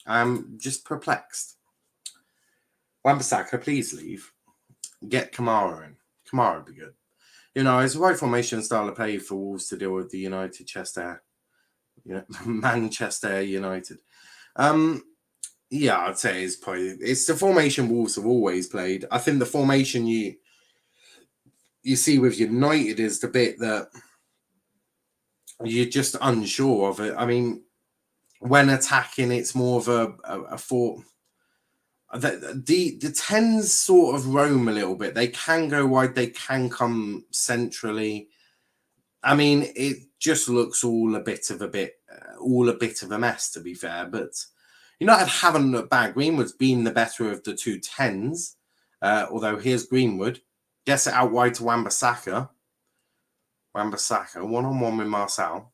I'm just perplexed. Wan-Bissaka, please leave. Get Kamara in. Kamara would be good. You know, it's the right formation style of play for Wolves to deal with the Manchester United. Yeah, I'd say it's the formation Wolves have always played. I think the formation you see with United is the bit that you're just unsure of it. I mean, when attacking, it's more of a fort. The 10s sort of roam a little bit. They can go wide. They can come centrally. I mean, it just looks all a bit of a mess, to be fair. But United haven't looked bad. Greenwood's been the better of the two tens. Although here's Greenwood. Gets it out wide to Wan-Bissaka. Wan-Bissaka, one-on-one with Marcel,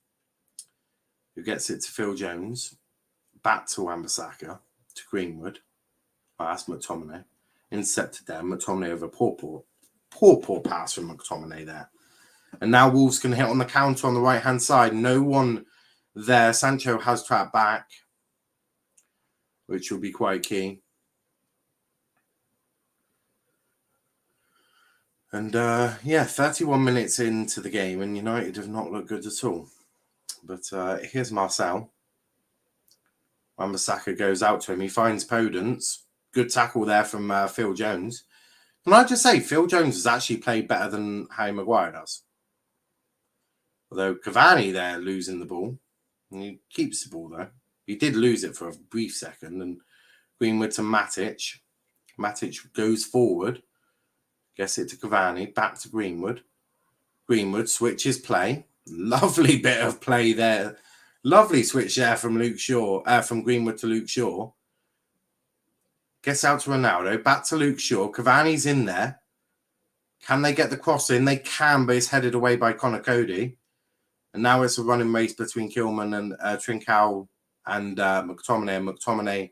who gets it to Phil Jones. Back to Wan-Bissaka, to Greenwood. Oh, that's McTominay. Intercepted there. McTominay over poor pass from McTominay there. And now Wolves can hit on the counter on the right-hand side. No one there. Sancho has trapped back, which will be quite key. And 31 minutes into the game, and United have not looked good at all. But here's Marcel. Wan-Bissaka goes out to him. He finds Podence. Good tackle there from Phil Jones. Can I just say, Phil Jones has actually played better than Harry Maguire does. Although Cavani there losing the ball. And he keeps the ball, though. He did lose it for a brief second. And Greenwood to Matic. Matic goes forward. Gets it to Cavani. Back to Greenwood. Greenwood switches play. Lovely bit of play there. Lovely switch there from Luke Shaw. From Greenwood to Luke Shaw. Gets out to Ronaldo. Back to Luke Shaw. Cavani's in there. Can they get the cross in? They can, but it's headed away by Connor Cody. And now it's a running race between Kilman and Trincao and McTominay. And McTominay,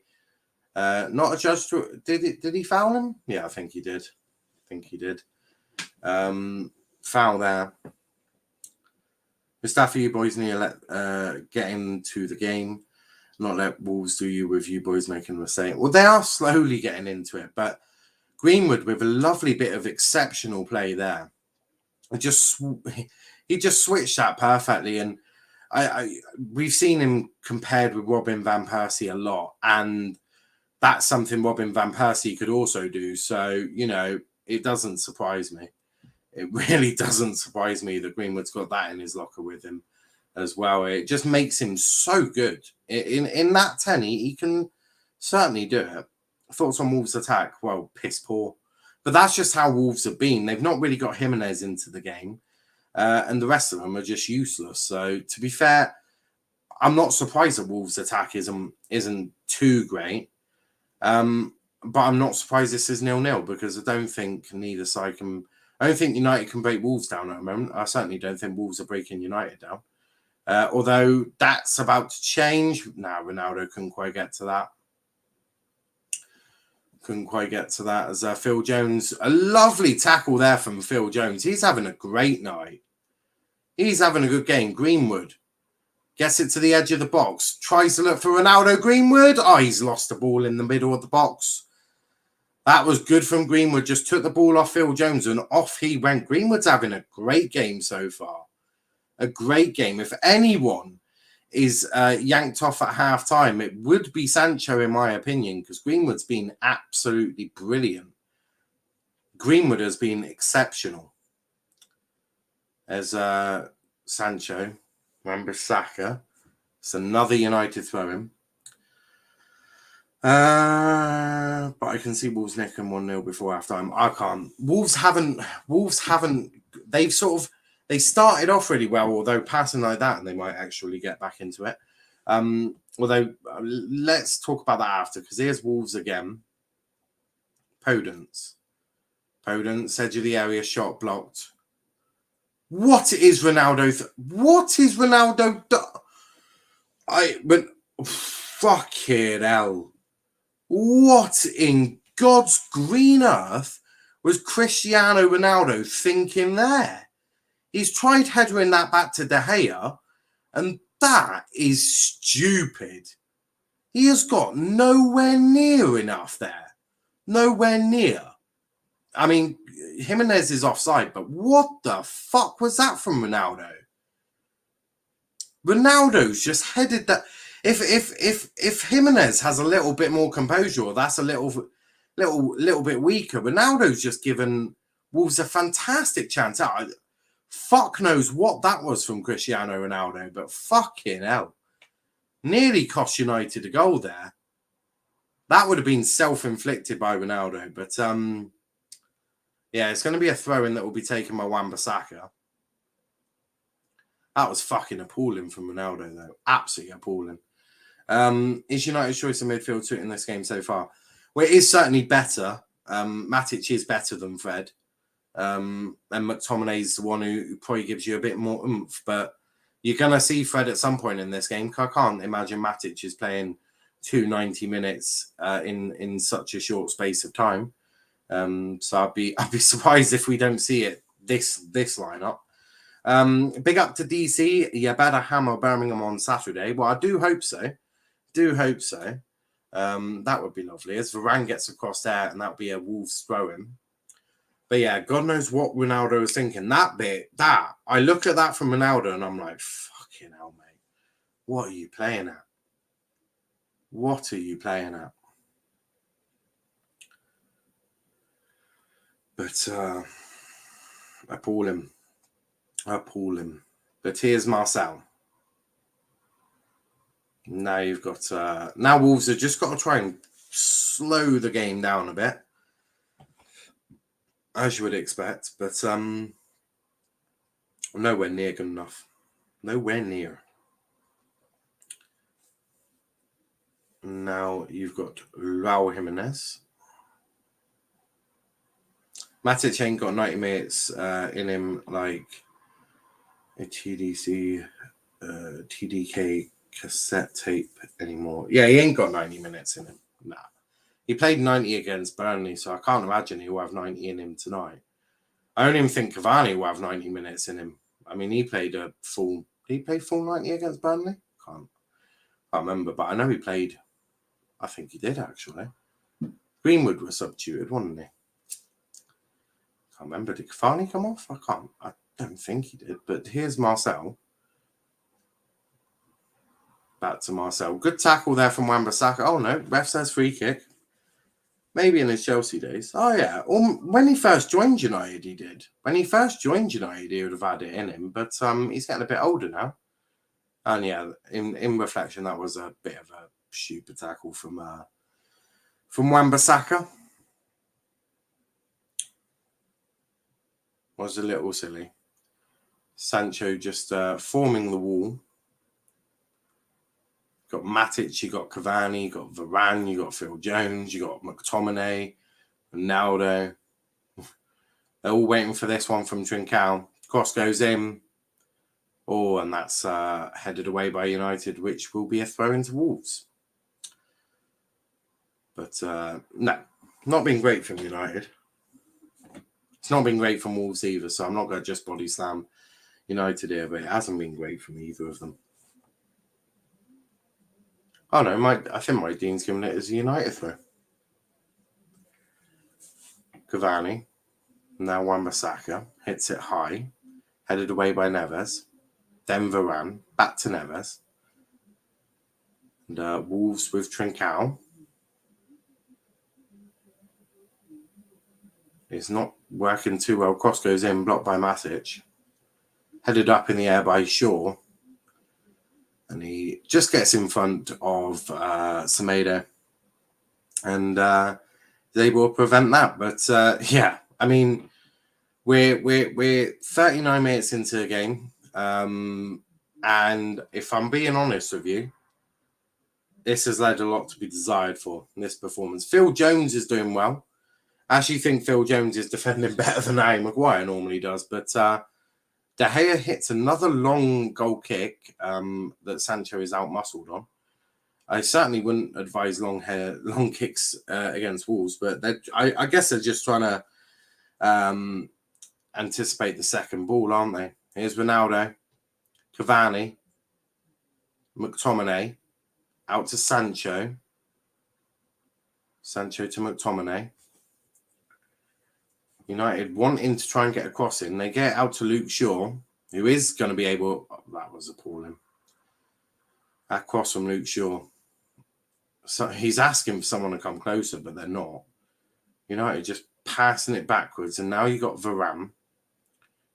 not adjudged. Did he foul him? Yeah, I think he did. Foul there. Mustafa, you boys need to get into the game. Not let Wolves do you with you boys making a mistake. Well, they are slowly getting into it, but Greenwood with a lovely bit of exceptional play there. He just switched that perfectly, and we've seen him compared with Robin van Persie a lot, and that's something Robin van Persie could also do. So it doesn't surprise me. It really doesn't surprise me that Greenwood's got that in his locker with him as well. It just makes him so good. In that 10, he can certainly do it. Thoughts on Wolves' attack? Well, piss poor. But that's just how Wolves have been. They've not really got Jimenez into the game. And the rest of them are just useless. So, to be fair, I'm not surprised that Wolves' attack isn't too great. But I'm not surprised this is 0-0 because I don't think neither side can... I don't think United can break Wolves down at the moment. I certainly don't think Wolves are breaking United down. Although that's about to change. Now, Ronaldo couldn't quite get to that. As Phil Jones, a lovely tackle there from Phil Jones. He's having a great night. He's having a good game. Greenwood gets it to the edge of the box. Tries to look for Ronaldo. Greenwood. Oh, he's lost the ball in the middle of the box. That was good from Greenwood. Just took the ball off Phil Jones and off he went. Greenwood's having a great game so far. A great game. If anyone is yanked off at half-time, it would be Sancho, in my opinion, because Greenwood's been absolutely brilliant. Greenwood has been exceptional. As Sancho, Wan-Bissaka. It's another United throw-in. But I can see Wolves nicking 1-0 before half-time. I can't. Wolves haven't. They started off really well, although passing like that, and they might actually get back into it. Although, let's talk about that after, because here's Wolves again. Podence, edge of the area, shot blocked. What is Ronaldo? Fucking hell. What in God's green earth was Cristiano Ronaldo thinking there? He's tried headering that back to De Gea, and that is stupid. He has got nowhere near enough there. Nowhere near. I mean, Jimenez is offside, but what the fuck was that from Ronaldo? Ronaldo's just headed that. If Jimenez has a little bit more composure, or that's a little bit weaker, Ronaldo's just given Wolves a fantastic chance out. Fuck knows what that was from Cristiano Ronaldo, but fucking hell. Nearly cost United a goal there. That would have been self-inflicted by Ronaldo, but it's going to be a throw-in that will be taken by Wan-Bissaka. That was fucking appalling from Ronaldo, though. Absolutely appalling. Is United's choice of midfield suiting this game so far? Well, it is certainly better. Matic is better than Fred. And McTominay's the one who probably gives you a bit more oomph. But you're going to see Fred at some point in this game. I can't imagine Matic is playing 290 minutes in such a short space of time. So I'd be surprised if we don't see it this lineup. Big up to DC. You better hammer Birmingham on Saturday. Well, I do hope so. That would be lovely. As Varane gets across there, and that'll be a Wolves throw-in. But yeah, God knows what Ronaldo was thinking. That I look at that from Ronaldo, and I'm like, fucking hell, mate. What are you playing at? What are you playing at? But appalling. But here's Marcel. Now you've got now Wolves have just got to try and slow the game down a bit, as you would expect, but nowhere near good enough. Nowhere near. Now you've got Raul Jimenez. Matic ain't got 90 minutes in him like a TDK cassette tape anymore. Yeah, he ain't got 90 minutes in him. Nah. He played 90 against Burnley, so I can't imagine he will have 90 in him tonight. I don't even think Cavani will have 90 minutes in him. I mean, he played a full... Did he play full 90 against Burnley? Can't remember, but I know he played... I think he did, actually. Greenwood was substituted, wasn't he? Can't remember. Did Cavani come off? I don't think he did, but here's Marcel. Back to Marcel. Good tackle there from Wan-Bissaka. Oh, no. Ref says free kick. Maybe in his Chelsea days. Oh, yeah. When he first joined United, he did. When he first joined United, he would have had it in him. But he's getting a bit older now. And, yeah, in reflection, that was a bit of a stupid tackle from Wan-Bissaka. Was a little silly. Sancho just forming the wall. Got Matic, you got Cavani, you got Varane, you got Phil Jones, you got McTominay, Ronaldo. They're all waiting for this one from Trincao. Cross goes in. Oh, and that's headed away by United, which will be a throw into Wolves. But no, not been great from United. It's not been great from Wolves either, so I'm not going to just body slam United here, but it hasn't been great from either of them. Oh no, I think Mike Dean's giving it as a United throw. Cavani, now Wan-Bissaka, hits it high, headed away by Neves, then Varane, back to Neves, and Wolves with Trincao. It's not working too well. Cross goes in, blocked by Matic, headed up in the air by Shaw. And he just gets in front of Semedo and is able to prevent that. But yeah, I mean, we're 39 minutes into the game. And if I'm being honest with you, this has led a lot to be desired for in this performance. Phil Jones is doing well. I actually think Phil Jones is defending better than Harry Maguire normally does. But De Gea hits another long goal kick that Sancho is out-muscled on. I certainly wouldn't advise long kicks against Wolves, but I guess they're just trying to anticipate the second ball, aren't they? Here's Ronaldo, Cavani, McTominay, out to Sancho. Sancho to McTominay. United wanting to try and get a cross in. They get out to Luke Shaw, who is going to be able... Oh, that was appalling. That cross from Luke Shaw. So he's asking for someone to come closer, but they're not. United just passing it backwards. And now you got Varane.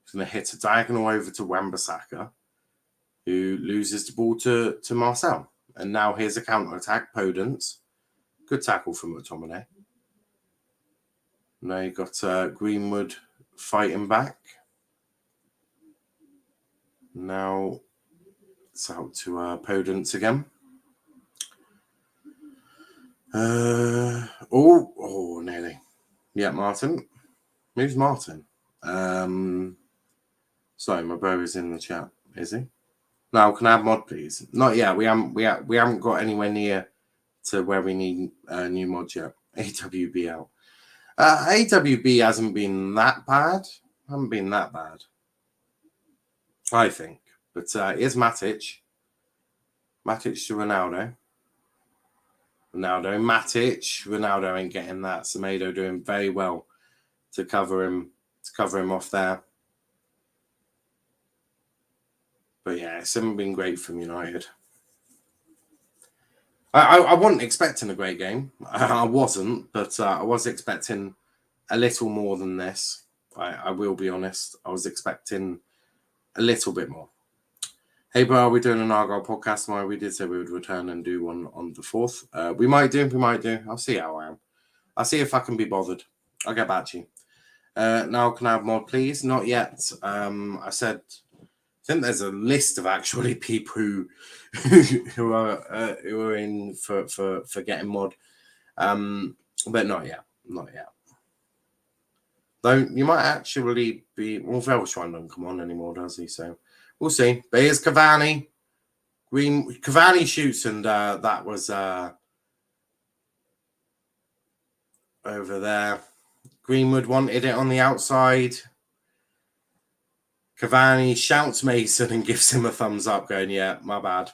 He's going to hit a diagonal over to Wan-Bissaka, who loses the ball to Marcel. And now here's a counter-attack. Podence. Good tackle from McTominay. Now you've got Greenwood fighting back. Now it's out to Podence again. Nearly. Yeah, Martin. Who's Martin? Sorry, my bro is in the chat. Is he? Now, can I have mod, please? Not yet. We haven't got anywhere near to where we need new mods yet. AWB out. AWB hasn't been that bad. Haven't been that bad, I think. But here's Matic. Matic to Ronaldo. Ronaldo ain't getting that. Semedo doing very well to cover him off there. But yeah, it's hasn't been great from United. I wasn't expecting a great game. I wasn't, but I was expecting a little more than this. I will be honest. I was expecting a little bit more. Hey, bro, are we doing an Argyle podcast tomorrow? We did say we would return and do one on the 4th. We might do. I'll see how I am. I'll see if I can be bothered. I'll get back to you. Now, can I have mod, please? Not yet. I think there's a list of actually people who are in for getting mod, but not yet. Though you might actually be. Well, Velshine don't come on anymore, does he? So we'll see. But here's Cavani. Cavani shoots, and that was over there. Greenwood wanted it on the outside. Cavani shouts Mason and gives him a thumbs up, going, yeah, my bad.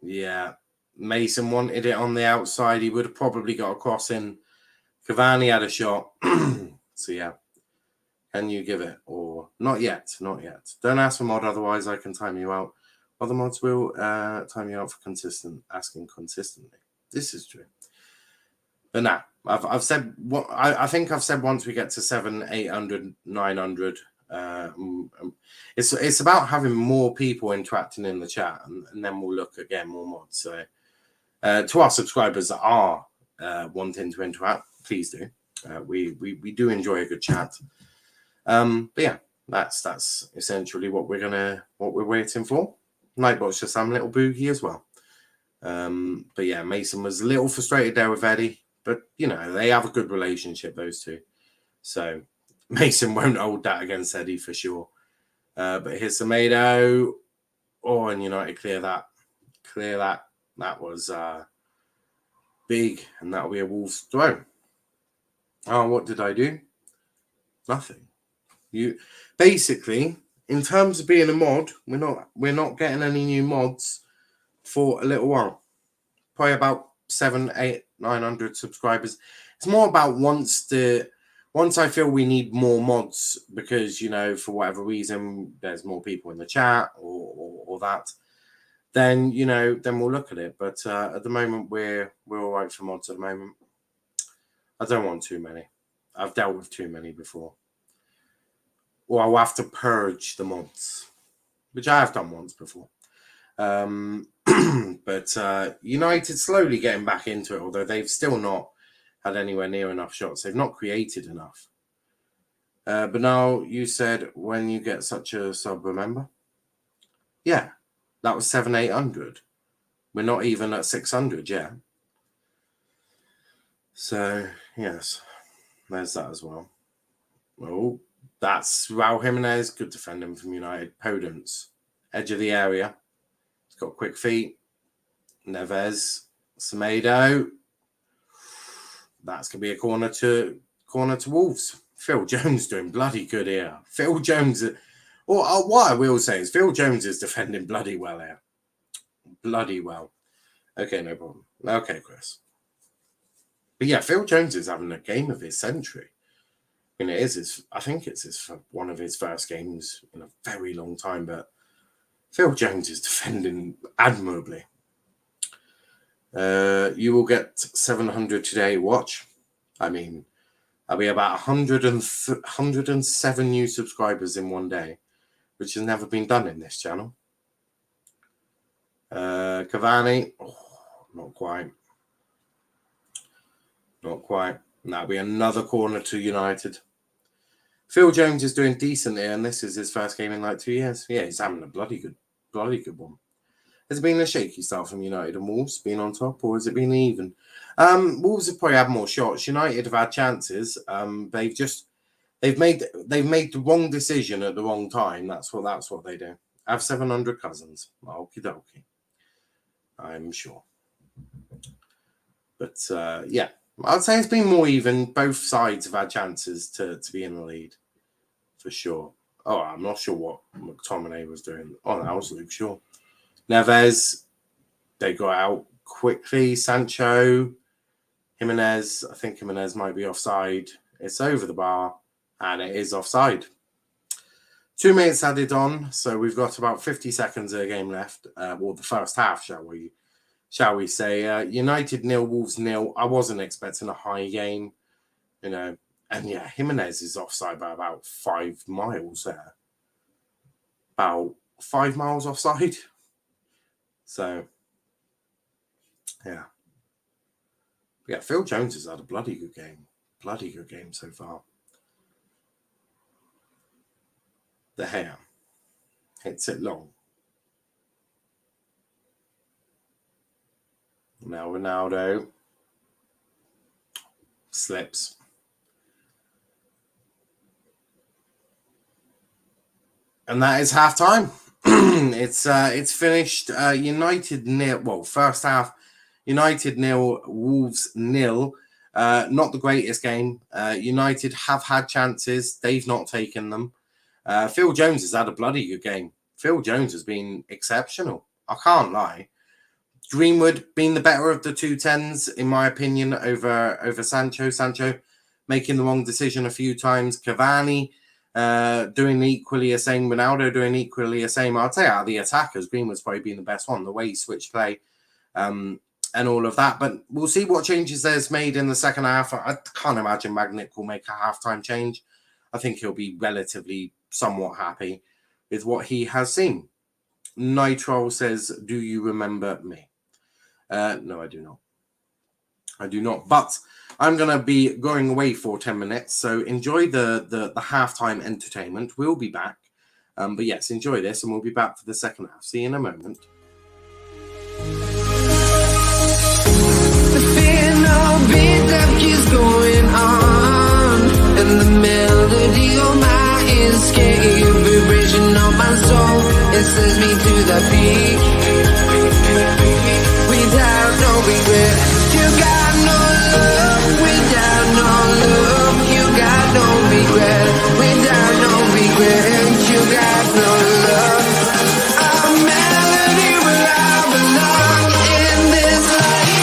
Yeah, Mason wanted it on the outside. He would have probably got a cross in. Cavani had a shot. So, yeah. Can you give it? Or not yet. Don't ask for mod, otherwise I can time you out. Other mods will time you out for asking consistently. This is true. But nah, I've said what I think I've said once we get to 700, 800, 900. It's about having more people interacting in the chat, and then we'll look again more mods. So to our subscribers that are wanting to interact, please do. We do enjoy a good chat. But yeah, that's essentially what we're waiting for. Nightbot's just some little boogie as well. But yeah, Mason was a little frustrated there with Eddie. But, you know, they have a good relationship, those two. So Mason won't hold that against Eddie for sure. But here's Semedo. Oh, and United clear that. That was big. And that'll be a Wolves throw. Oh, what did I do? Nothing. You basically, in terms of being a mod, we're not getting any new mods for a little while. Probably about 700, 800, 900 subscribers. It's more about once I feel we need more mods because, you know, for whatever reason there's more people in the chat or that, then, you know, then we'll look at it. But at the moment we're all right for mods at the moment. I don't want too many. I've dealt with too many before. Or I'll have to purge the mods, which I have done once before. But United slowly getting back into it, although they've still not had anywhere near enough shots. They've not created enough. But now you said when you get such a sub, remember? Yeah, that was 700-800. We're not even at 600 yet. So, yes, there's that as well. Oh, that's Raul Jimenez. Good defending from United. Podence, edge of the area. He's got quick feet. Neves, Semedo. That's going to be a corner to Wolves. Phil Jones doing bloody good here. Phil Jones. What I will say is Phil Jones is defending bloody well here. Bloody well. Okay, no problem. Okay, Chris. But yeah, Phil Jones is having a game of his century. I mean, I think it's one of his first games in a very long time, but Phil Jones is defending admirably. You will get 700 today, watch. I mean, I'll be about 107 new subscribers in one day, which has never been done in this channel. Cavani, not quite. That'll be another corner to United. Phil Jones is doing decently, and this is his first game in like 2 years. Yeah, he's having a bloody good one. Has it been a shaky start from United and Wolves being on top, or has it been even? Wolves have probably had more shots. United have had chances. They've made the wrong decision at the wrong time. That's what they do. Have 700 cousins. Okie dokie. I'm sure. But yeah, I'd say it's been more even. Both sides have had chances to be in the lead, for sure. Oh, I'm not sure what McTominay was doing. Oh, that was Luke Shaw. Neves, they got out quickly. Sancho, Jimenez, I think Jimenez might be offside. It's over the bar, and it is offside. 2 minutes added on, so we've got about 50 seconds of the game left. Well, the first half, shall we say. United 0, Wolves 0. I wasn't expecting a high game, and yeah, Jimenez is offside by about 5 miles there. About 5 miles offside. So, yeah. Yeah, Phil Jones has had a bloody good game. Bloody good game so far. The hair hits it long. Now Ronaldo slips. And that is half time. It's finished. United 0. Well, first half, United 0, Wolves 0. Not the greatest game. United have had chances. They've not taken them. Phil Jones has had a bloody good game. Phil Jones has been exceptional. I can't lie. Greenwood being the better of the 2-10s, in my opinion, over Sancho. Sancho making the wrong decision a few times. Cavani doing equally the same. Ronaldo doing equally the same. I'd say out of the attackers, Greenwood's probably been the best one, the way he switched play and all of that. But we'll see what changes there's made in the second half. I can't imagine Magnic will make a halftime change. I think he'll be relatively somewhat happy with what he has seen. Nitro says, do you remember me? No, I do not. I do not. But I'm going to be going away for 10 minutes. So enjoy the halftime entertainment. We'll be back. But yes, enjoy this and we'll be back for the second half. See you in a moment. The fear no beat that keeps going on, and the melody of my escape, vibration of my soul, it sends me to the peak. Without no regret, you got no love. Without no love, you got no regret. Without no regret, you got no love. A melody where I belong in this life.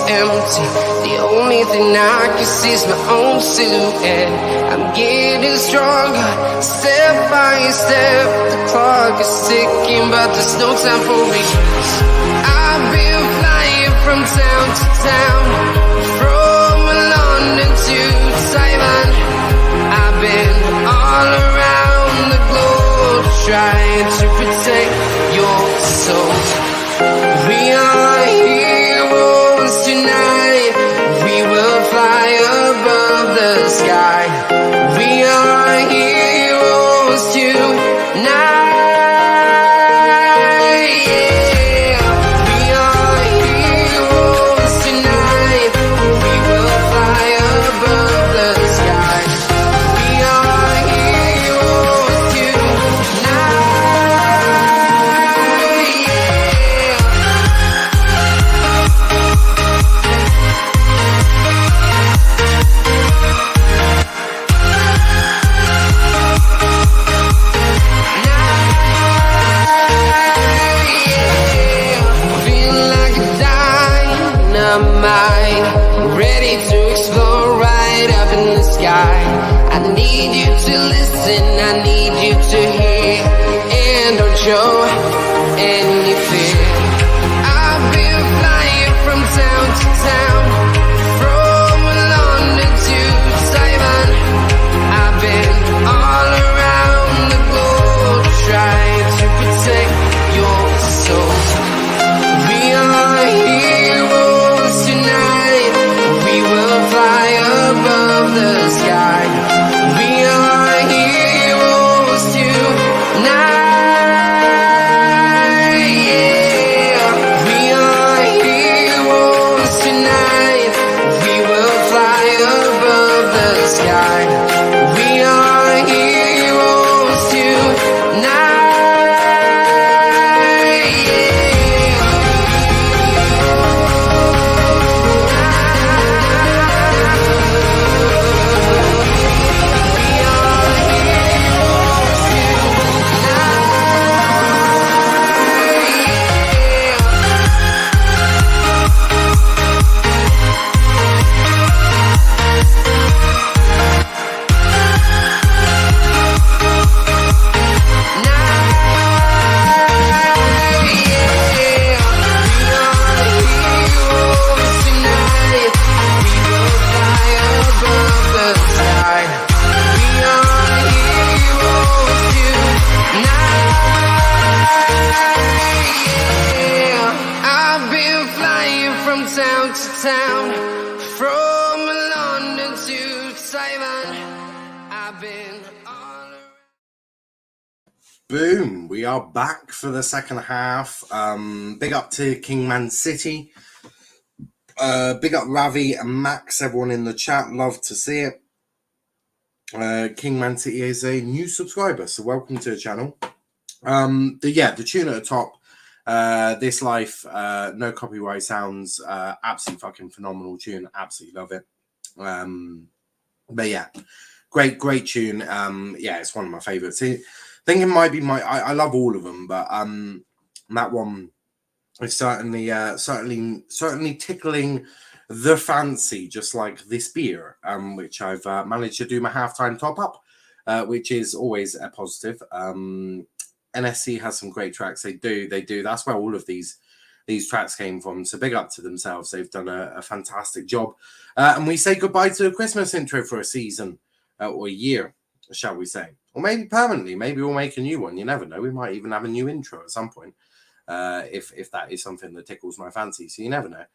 empty. The only thing I can see is my own silhouette. I'm getting stronger, step by step. The clock is ticking, but there's no time for regrets. I've been flying from town to town, from London to Taiwan. I've been all around the globe, trying to protect your soul. We are heroes tonight. We will fly above the sky. We are heroes tonight. Ready to explore right up in the sky. I need you to listen, I need you to hear, and don't show any fear. I've been flying from town to town, from London to Taiwan. I've been all around the globe, trying to protect your soul. We are heroes tonight. We will fly above the sky. We are heroes tonight. Yeah. We are heroes tonight. We will fly above the sky. We are heroes tonight. Town to town, from London to Taiwan. I've been all around. Boom, we are back for the second half. Big up to King Man City. Big up Ravi and Max, everyone in the chat. Love to see it. King Man City is a new subscriber, so welcome to the channel. The tune at the top. This Life, no copyright sounds, absolutely fucking phenomenal tune. Absolutely love it. But yeah, great tune. Yeah, it's one of my favorites. I think it might be I love all of them, but that one is certainly tickling the fancy, just like this beer, which I've managed to do my halftime top up, which is always a positive. NSC has some great tracks. They do. That's where all of these tracks came from. So big up to themselves. They've done a fantastic job. And we say goodbye to the Christmas intro for a season or a year, shall we say. Or maybe permanently. Maybe we'll make a new one. You never know. We might even have a new intro at some point. If that is something that tickles my fancy. So you never know.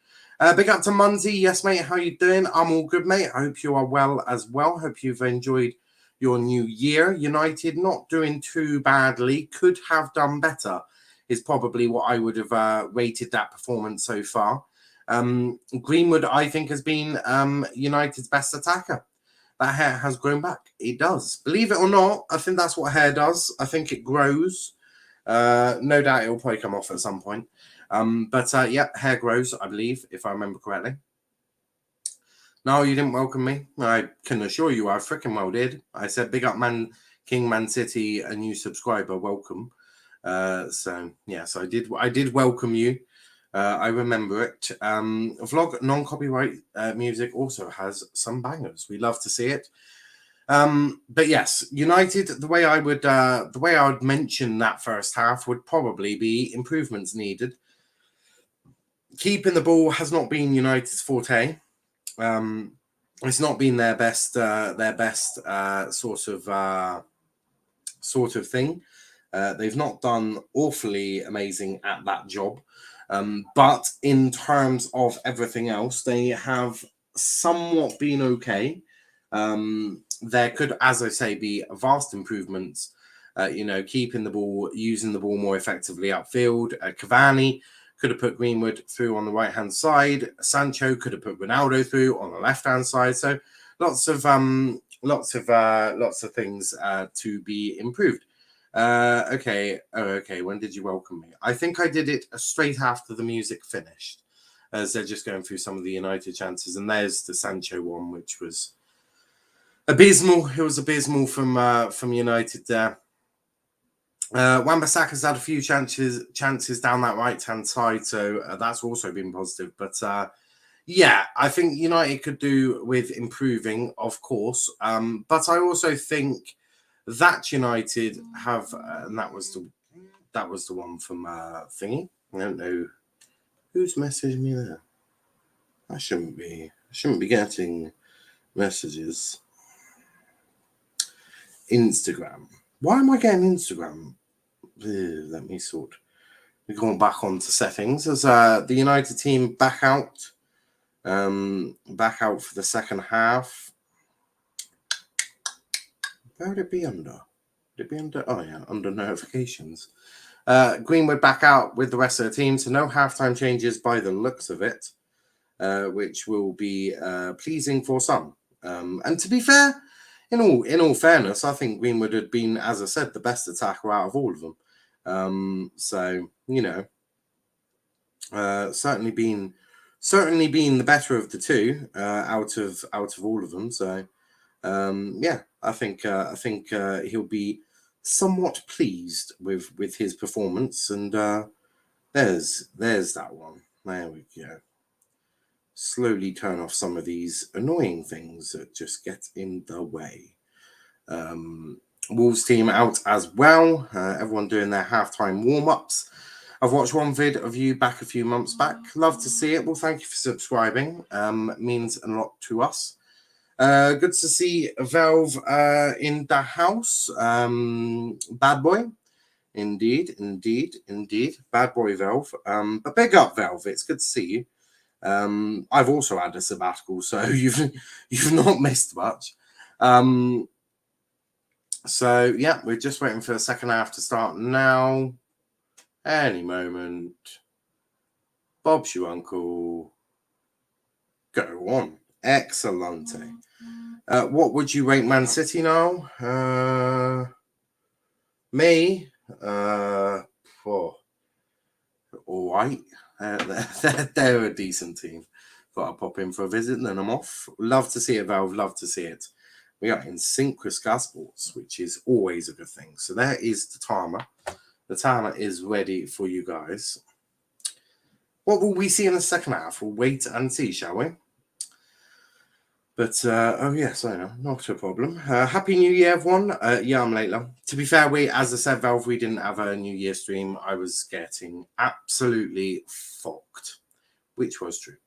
Big up to Munzy. Yes, mate. How you doing? I'm all good, mate. I hope you are well as well. Hope you've enjoyed your new year. United not doing too badly, could have done better is probably what I would have rated that performance so far. Greenwood, I think, has been United's best attacker. That hair has grown back. It does. Believe it or not, I think that's what hair does. I think it grows. No doubt it'll probably come off at some point. But yeah, hair grows, I believe, if I remember correctly. No, you didn't welcome me. I can assure you I freaking well did. I said, big up King Man City, a new subscriber, welcome. So yeah, so I did welcome you. I remember it. Vlog non-copyright music also has some bangers. We love to see it. But yes, United. The way I would mention that first half would probably be improvements needed. Keeping the ball has not been United's forte. It's not been their best sort of thing. They've not done awfully amazing at that job. But in terms of everything else, they have somewhat been okay. There could, as I say, be vast improvements. Keeping the ball, using the ball more effectively upfield. Cavani could have put Greenwood through on the right-hand side. Sancho could have put Ronaldo through on the left-hand side. So lots of things to be improved. Okay. When did you welcome me? I think I did it straight after the music finished, as they're just going through some of the United chances. And there's the Sancho one, which was abysmal. It was abysmal from United there. Wan-Bissaka's had a few chances down that right-hand side, so that's also been positive. But yeah, I think United could do with improving, of course. But I also think that United have, and that was the one from thingy. I don't know who's messaged me there. I shouldn't be getting messages. Instagram. Why am I getting Instagram? Let me sort. We're going back onto settings as the United team back out for the second half. Where would it be under? Would it be under? Oh yeah, under notifications. Greenwood back out with the rest of the team, so no halftime changes by the looks of it, which will be pleasing for some. And to be fair, in all fairness, I think Greenwood had been, as I said, the best attacker out of all of them. So certainly been the better of the two out of all of them. So yeah, I think he'll be somewhat pleased with his performance. And there's that one. There we go. Slowly turn off some of these annoying things that just get in the way. Wolves team out as well. Everyone doing their halftime warm-ups. I've watched one vid of you back a few months back. Love to see it. Well, thank you for subscribing. It means a lot to us. Good to see Valve in the house. Bad boy. Indeed. Bad boy, Valve. But big up, Valve. It's good to see you. I've also had a sabbatical, so you've not missed much. So yeah, we're just waiting for the second half to start now. Any moment. Bob's your uncle. Go on. Excellente. What would you rate Man City now? Me? All right. They're a decent team. Thought I'd pop in for a visit and then I'm off. Love to see it, Valve. Love to see it. We are in sync with Sky Sports, which is always a good thing. So there is the timer. The timer is ready for you guys. What will we see in the second half? We'll wait and see, shall we? But, oh yes, I know. Not a problem. Happy New Year, everyone. Yeah, I'm late. To be fair, as I said, Valve, we didn't have a New Year stream. I was getting absolutely fucked, which was true.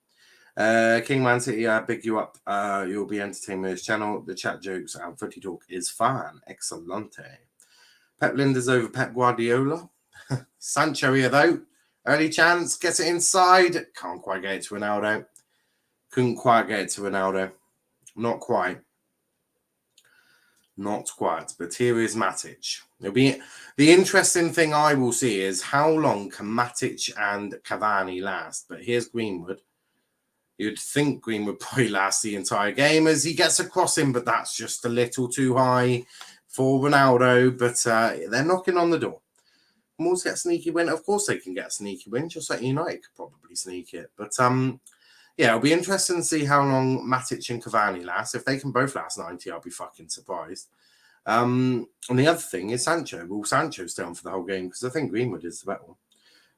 King Man City, I big you up. You'll be entertained with this channel. The chat jokes and footy talk is fine. Excellente. Pep Linda's over Pep Guardiola. Sancho here, though. Early chance. Gets it inside. Can't quite get it to Ronaldo. Couldn't quite get it to Ronaldo. Not quite. But here is Matic. It'll be the interesting thing I will see is how long can Matic and Cavani last. But here's Greenwood. You'd think Greenwood probably last the entire game as he gets across him, but that's just a little too high for Ronaldo. But they're knocking on the door. Wolves get a sneaky win. Of course they can get a sneaky win, just like United could probably sneak it. But yeah, it'll be interesting to see how long Matic and Cavani last. If they can both last 90, I'll be fucking surprised. And the other thing is Sancho. Will Sancho stay on for the whole game? Because I think Greenwood is the better one.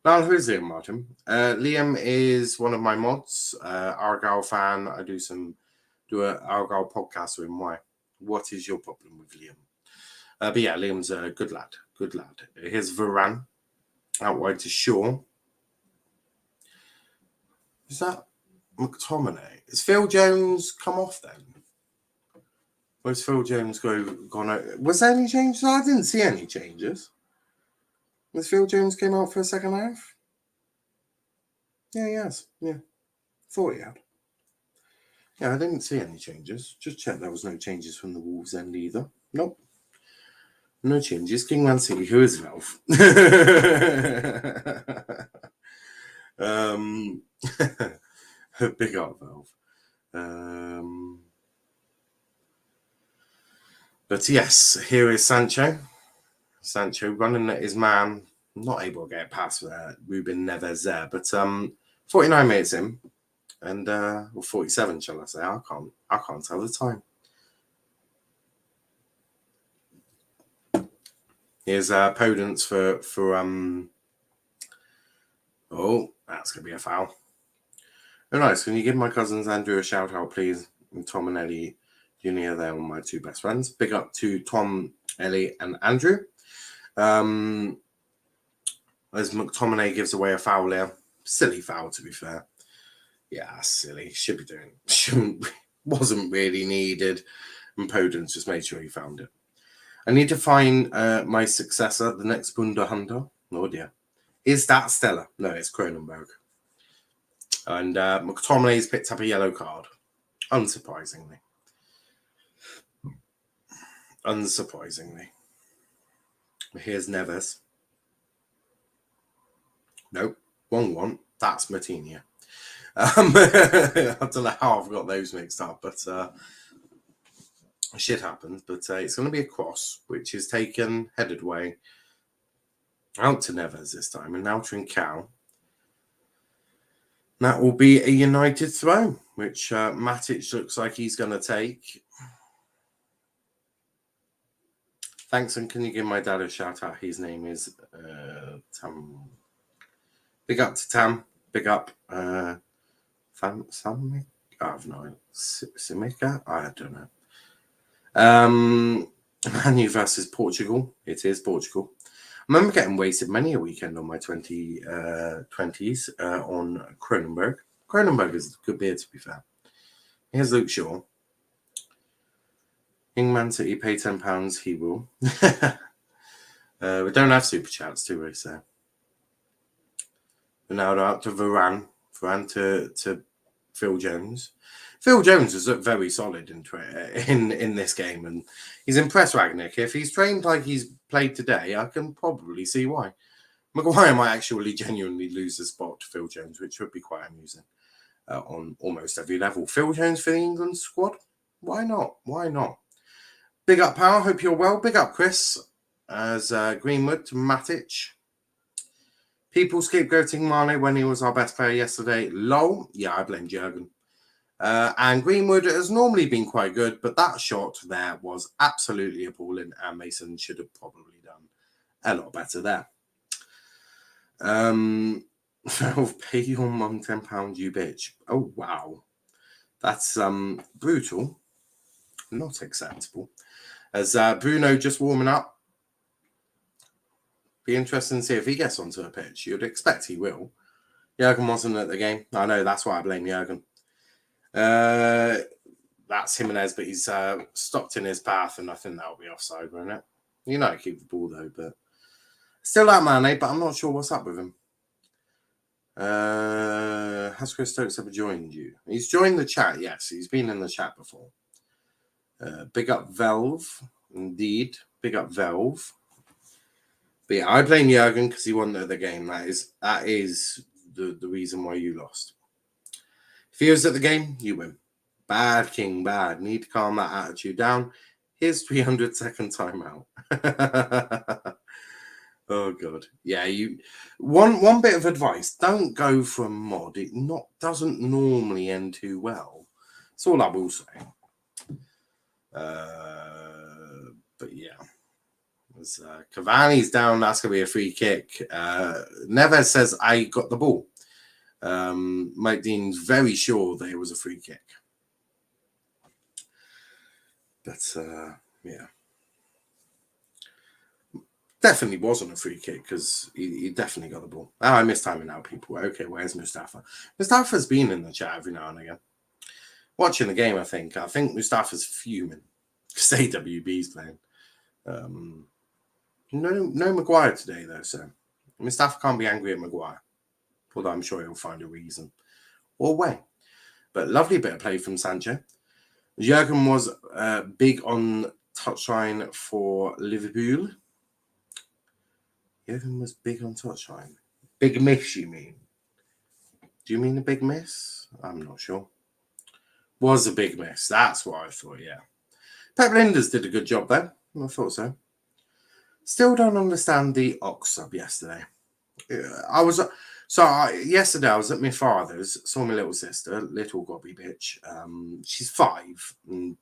Now, who's Liam Martin? Liam is one of my mods, Argyle fan. I do an Argyle podcast with him. Why? What is your problem with Liam? But yeah, Liam's a good lad. Good lad. Here's Varane out wide to Shaw. Is that McTominay? Is Phil Jones come off then? Where's Phil Jones gone out? Was there any changes? No, I didn't see any changes. Was Phil Jones came out for a second half? Yeah, he has. Yeah. Thought he had. Yeah, I didn't see any changes. Just check there was no changes from the Wolves end either. Nope. No changes. King Man City, who is Valve? Big up, Valve. But yes, here is Sancho. Sancho running at his man. Not able to get past Ruben Neves there. But 49 minutes in. And or 47, shall I say? I can't tell the time. Here's Podence for oh, that's gonna be a foul. Oh nice. Can you give my cousins Andrew a shout out, please? And Tom and Ellie Jr. They're my two best friends. Big up to Tom, Ellie, and Andrew. As McTominay gives away a foul there. Silly foul, to be fair. Yeah, silly. Wasn't really needed. And Podence just made sure he found it. I need to find my successor, the next Bunderhunter. Oh dear. Is that Stella? No, it's Cronenberg. And McTominay's picked up a yellow card. Unsurprisingly. Here's Neves. Nope. Wrong one. That's Martinia. I don't know how I've got those mixed up, but shit happens. But it's going to be a cross, which is taken, headed away, out to Neves this time, and now Trincao. That will be a United throw, which Matic looks like he's going to take. Thanks, and can you give my dad a shout out? His name is Tam. Big up to Tam. Big up. Samik? I have no idea. Simika? I don't know. Man U versus Portugal. It is Portugal. I remember getting wasted many a weekend on my 20s on Cronenberg. Cronenberg is a good beer, to be fair. Here's Luke Shaw. King Man City pay £10, he will. We don't have super chats, do we? So now they're up to Varane. Varane to Phil Jones. Phil Jones is very solid in this game, and he's impressed Ragnick. If he's trained like he's played today, I can probably see why. Maguire might actually genuinely lose the spot to Phil Jones, which would be quite amusing on almost every level. Phil Jones for the England squad? Why not? Why not? Big up, Power. Hope you're well. Big up, Chris. As Greenwood to Matic. People scapegoating Mane when he was our best player yesterday. Lol. Yeah, I blame Jurgen. And Greenwood has normally been quite good, but that shot there was absolutely appalling, and Mason should have probably done a lot better there. Pay your mum £10, you bitch. Oh, wow. That's brutal. Not acceptable. As Bruno just warming up. Be interesting to see if he gets onto a pitch. You'd expect he will. Jurgen wasn't at the game. I know, that's why I blame Jurgen. That's Jimenez, but he's stopped in his path, and I think that'll be offside, won't it? You know, keep the ball though, but still that Mane, but I'm not sure what's up with him. Has Chris Stokes ever joined you? He's joined the chat, yes. He's been in the chat before. Big up Velve, indeed. Big up Velve. But yeah, I blame Jurgen because he wasn't at the game. That is the reason why you lost. If he was at the game, you win. Bad, King, bad. Need to calm that attitude down. Here's 300-second timeout. Oh, God. Yeah, one bit of advice. Don't go for a mod. It doesn't normally end too well. That's all I will say. But yeah. As Cavani's down, that's going to be a free kick. Neves says, I got the ball. Mike Dean's very sure that it was a free kick. But, yeah. Definitely wasn't a free kick because he definitely got the ball. Oh, I missed timing out, people. Okay, where's Mustafa? Mustafa's been in the chat every now and again. Watching the game, I think Mustafa's fuming because AWB's playing. No Maguire today, though, so Mustafa can't be angry at Maguire. Although I'm sure he'll find a reason or way. But lovely bit of play from Sancho. Jurgen was big on touchline for Liverpool. Jurgen was big on touchline. Big miss, you mean? Do you mean a big miss? I'm not sure. Was a big miss. That's what I thought, yeah. Pep Linders did a good job there. I thought so. Still don't understand the Ox sub yesterday. Yesterday I was at my father's, saw my little sister, little gobby bitch. She's 5. And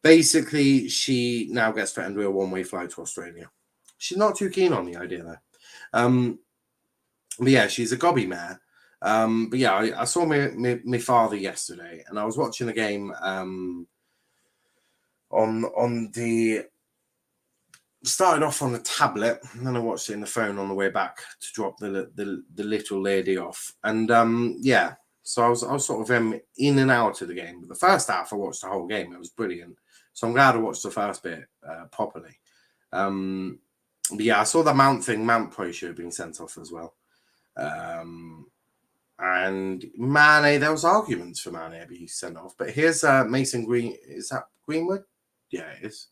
basically, she now gets threatened with a one-way flight to Australia. She's not too keen on the idea, though. But yeah, she's a gobby mare. But yeah, I saw my father yesterday, and I was watching the game on the... Started off on the tablet, and then I watched it in the phone on the way back to drop the little lady off. And yeah, so I was sort of in and out of the game. But the first half, I watched the whole game. It was brilliant. So I'm glad I watched the first bit properly. But yeah, I saw the Mount thing. Mount probably should have been sent off as well. And Mane, there was arguments for Mane to be sent off. But here's Mason Green. Is that Greenwood? Yeah, it is.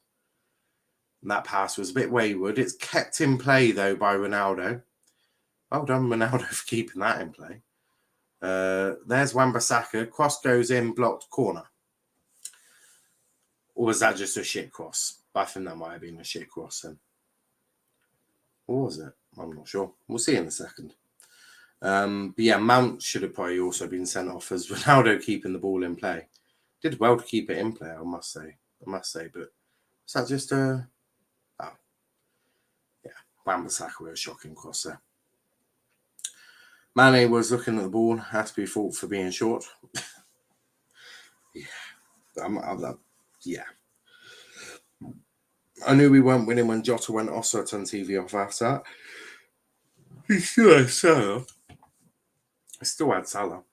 And that pass was a bit wayward. It's kept in play, though, by Ronaldo. Well done, Ronaldo, for keeping that in play. There's Wan-Bissaka. Cross goes in, blocked corner. Or was that just a shit cross? I think that might have been a shit cross then. Or was it? I'm not sure. We'll see in a second. But yeah, Mount should have probably also been sent off as Ronaldo keeping the ball in play. Did well to keep it in play, I must say. But is that just a... Wan-Bissaka with a shocking cross there. Mane was looking at the ball, had to be fault for being short. Yeah. I knew we weren't winning when Jota went off, so I turned TV off after that. He still had Salah. I still had Salah.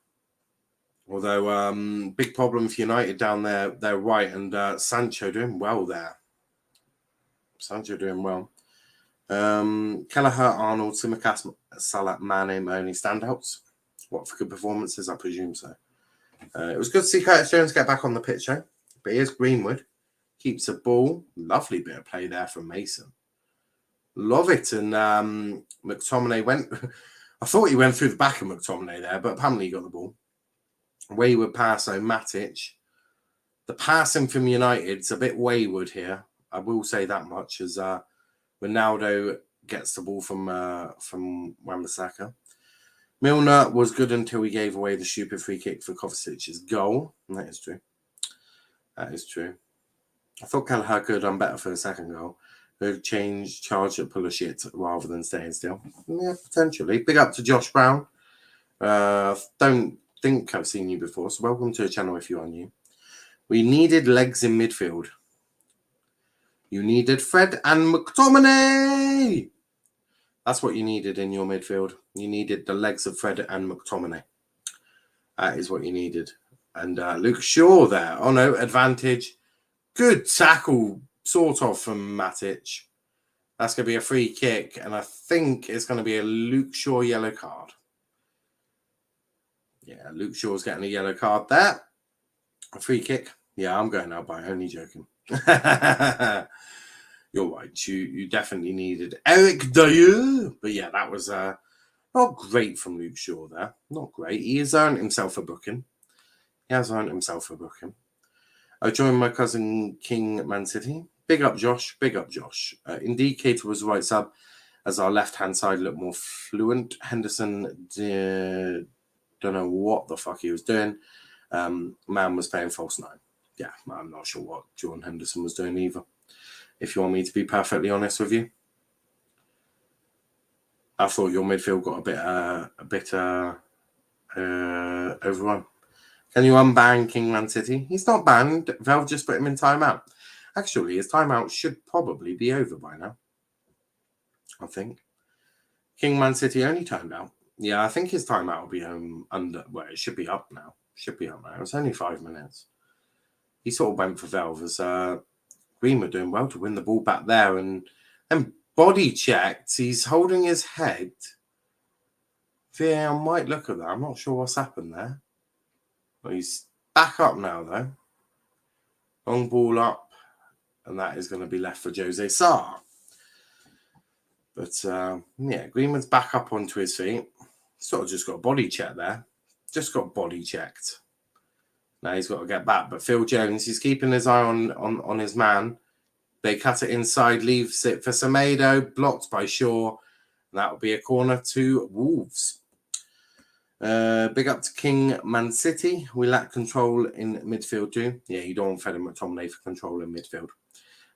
Although, big problem for United down there, they're right, and Sancho doing well there. Kelleher, Arnold, Tsimikas, Salah, Mane, my only standouts. What for good performances? I presume so. It was good to see Curtis Jones get back on the pitch, though. But here's Greenwood. Keeps the ball. Lovely bit of play there from Mason. Love it. And McTominay went... I thought he went through the back of McTominay there, but apparently he got the ball. Wayward pass, so Matic. The passing from United's a bit wayward here. I will say that much, as... Ronaldo gets the ball from Wan-Bissaka. Milner was good until he gave away the stupid free kick for Kovacic's goal. And that is true. I thought Kelleher could have done better for the second goal. They've charged at pull of shit rather than staying still. Yeah, potentially. Big up to Josh Brown. Don't think I've seen you before, so welcome to the channel if you are new. We needed legs in midfield. You needed Fred and McTominay. That's what you needed in your midfield. You needed the legs of Fred and McTominay. That is what you needed. And Luke Shaw there. Oh, no, advantage. Good tackle, sort of, from Matic. That's going to be a free kick. And I think it's going to be a Luke Shaw yellow card. Yeah, Luke Shaw's getting a yellow card there. A free kick. Yeah, I'm going out by only joking. You're right. You definitely needed Eric Dyer. But yeah, that was not great from Luke Shaw there. Not great. He has earned himself a booking. I joined my cousin King Man City. Big up Josh. Indicator was the right sub as our left-hand side looked more fluent. Henderson don't know what the fuck he was doing. Man was playing false 9. Yeah, I'm not sure what Jordan Henderson was doing either, if you want me to be perfectly honest with you. I thought your midfield got a bit overrun. Can you unban King Man City? He's not banned. Valve just put him in timeout. Actually, his timeout should probably be over by now. I think. King Man City only timed out. Yeah, I think his timeout will be well, it should be up now. It's only 5 minutes. He sort of went for Valve as Green were doing well to win the ball back there and body checked. He's holding his head. VAR might look at that. I'm not sure what's happened there. Well, he's back up now, though. Long ball up, and that is going to be left for Jose Sarr. But, yeah, Greenwood's back up onto his feet. Sort of just got a body check there. Just got body checked. Now he's got to get back. But Phil Jones, he's keeping his eye on his man. They cut it inside, leaves it for Semedo, blocked by Shaw. And that will be a corner to Wolves. Big up to King Man City. We lack control in midfield too. Yeah, you don't want Fede McTominay for control in midfield.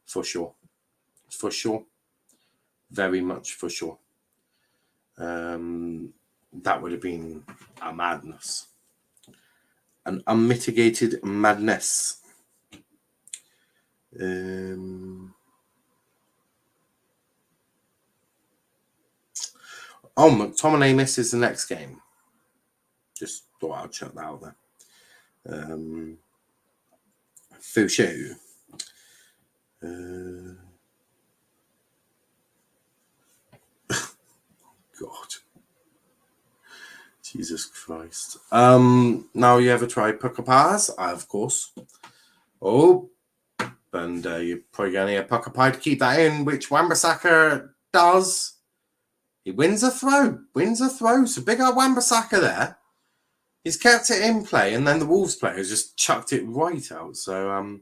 For sure. For sure. Very much for sure. That would have been a madness. An unmitigated madness. McTominay misses the next game. Just thought I'd check that out there. Fouché. God. Jesus Christ. Now you ever try pucker pies? Of course. Oh. And you're probably going to get pucker pie to keep that in, which Wan-Bissaka does. He wins a throw. So big up Wan-Bissaka there. He's kept it in play, and then the Wolves players just chucked it right out. So,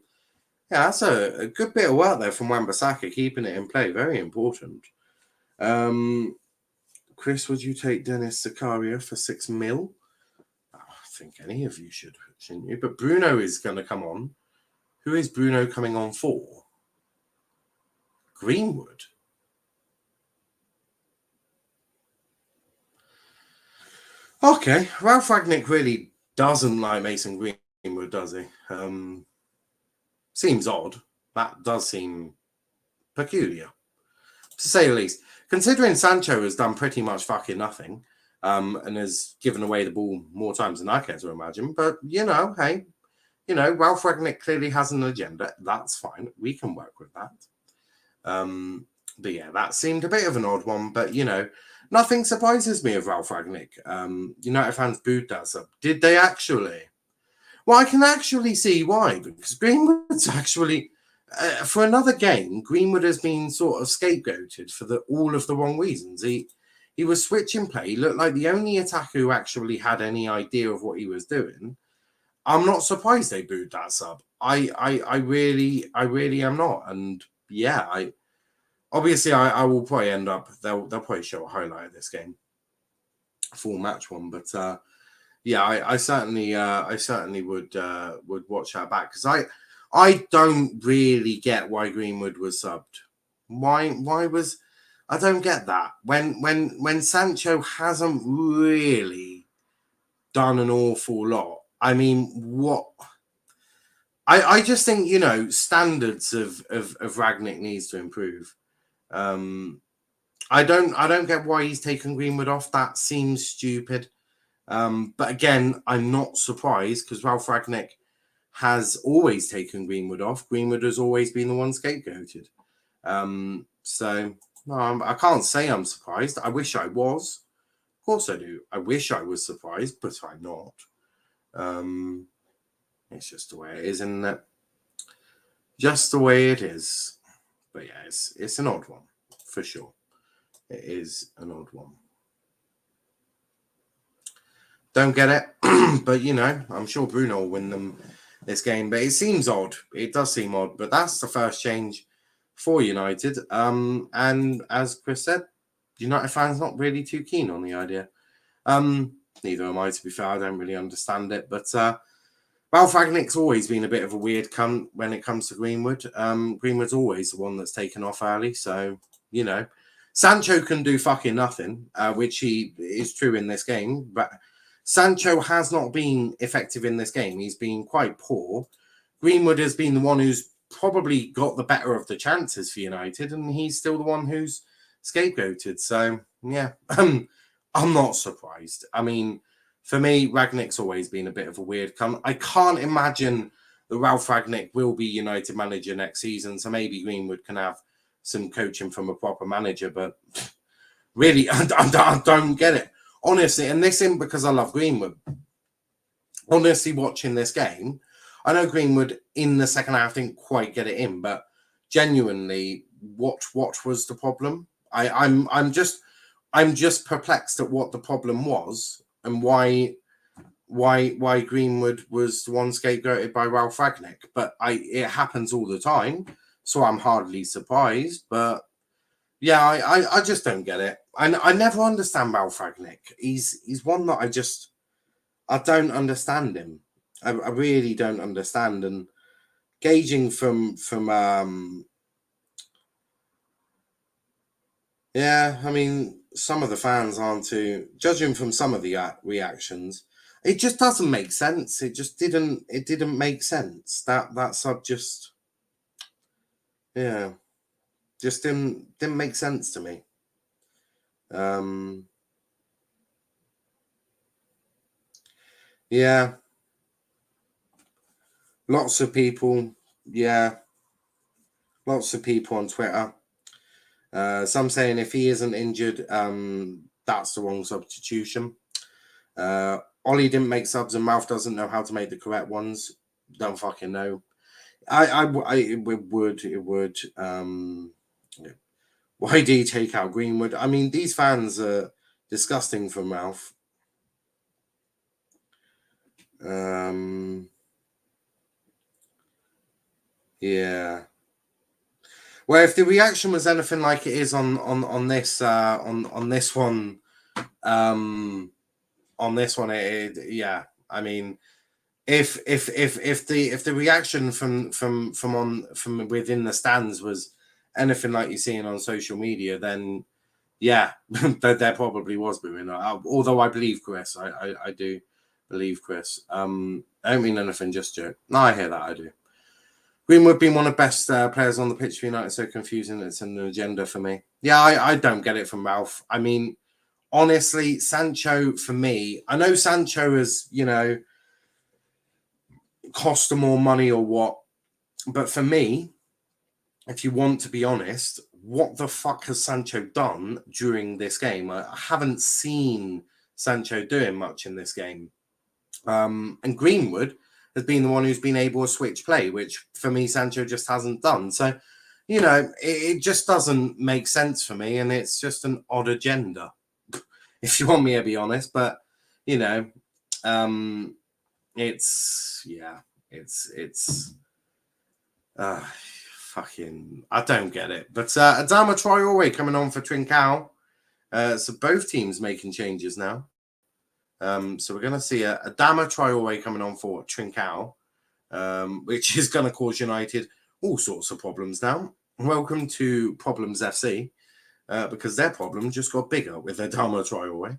yeah, that's a good bit of work there from Wan-Bissaka, keeping it in play. Very important. Chris, would you take Dennis Zakaria for 6 mil? I think any of you should, shouldn't you? But Bruno is going to come on. Who is Bruno coming on for? Greenwood. Okay, Ralph Ragnick really doesn't like Mason Greenwood, does he? Seems odd. That does seem peculiar, to say the least. Considering Sancho has done pretty much fucking nothing, and has given away the ball more times than I care to imagine. But, hey, Ralph Ragnick clearly has an agenda. That's fine. We can work with that. But yeah, that seemed a bit of an odd one. But, nothing surprises me of Ralph Ragnick. United fans booed that sub. Did they actually? Well, I can actually see why. Because Greenwood's actually, for another game, Greenwood has been sort of scapegoated for all of the wrong reasons. He was switching play. He looked like the only attacker who actually had any idea of what he was doing. I'm not surprised they booed that sub. I really am not. And yeah, I will probably end up. They'll probably show a highlight of this game, full match one. But yeah, I certainly would watch that back because I don't really get why Greenwood was subbed. Why was I don't get that when Sancho hasn't really done an awful lot. I mean, what? I just think standards of Ragnick needs to improve. I don't get why he's taken Greenwood off. That seems stupid. But again, I'm not surprised because Ralph Ragnick has always taken Greenwood off. Greenwood has always been the one scapegoated. So no, I can't say I'm surprised. I wish I was. Of course I do. I wish I was surprised, but I'm not. It's just the way it is, isn't it? Just the way it is. But yeah, it's an odd one, for sure. It is an odd one. Don't get it, but I'm sure Bruno will win them this game. But it seems odd. It does seem odd, but that's the first change for United. And as Chris said, United fans not really too keen on the idea. Neither am I, to be fair. I don't really understand it. But Ralph Ragnick's always been a bit of a weird cunt when it comes to Greenwood. Greenwood's always the one that's taken off early. So, Sancho can do fucking nothing, which he is true in this game. But Sancho has not been effective in this game. He's been quite poor. Greenwood has been the one who's probably got the better of the chances for United, and he's still the one who's scapegoated. So, yeah, I'm not surprised. I mean, for me, Rangnick's always been a bit of a weird cunt. I can't imagine that Ralph Rangnick will be United manager next season, so maybe Greenwood can have some coaching from a proper manager, but really, I don't get it. Honestly, and this isn't because I love Greenwood. Honestly, watching this game, I know Greenwood in the second half didn't quite get it in, but genuinely, what was the problem? I'm just perplexed at what the problem was and why Greenwood was the one scapegoated by Ralph Rangnick. But it happens all the time, so I'm hardly surprised. But yeah, I just don't get it. I never understand Ralph Rangnick. He's one that I don't understand him. I really don't understand. And gauging from yeah, I mean, some of the fans aren't too, judging from some of the reactions, it just doesn't make sense. It just didn't make sense. That sub just, yeah, just didn't make sense to me. Yeah, lots of people on Twitter. Some saying if he isn't injured, that's the wrong substitution. Ollie didn't make subs and Mouth doesn't know how to make the correct ones. Don't fucking know. It would. Why do you take out Greenwood? I mean, these fans are disgusting from Ralph. Yeah. Well, if the reaction was anything like it is on this one, yeah. I mean, if the reaction from within the stands was anything like you're seeing on social media, then yeah, there probably was booing. Although I believe Chris, I do believe Chris. I don't mean anything just joke. No, I hear that. I do. Greenwood being one of the best players on the pitch for United, so confusing. It's an agenda for me. Yeah, I don't get it from Ralph. I mean, honestly, Sancho, for me, I know Sancho has, cost them more money or what, but for me, if you want to be honest, what the fuck has Sancho done during this game? I haven't seen Sancho doing much in this game. And Greenwood has been the one who's been able to switch play, which for me, Sancho just hasn't done. So, it just doesn't make sense for me. And it's just an odd agenda, if you want me to be honest. But, fucking, I don't get it. But Adama Traore coming on for Trincao. So both teams making changes now. So we're going to see Adama Traore coming on for Trincao, which is going to cause United all sorts of problems now. Welcome to Problems FC, because their problem just got bigger with Adama Traore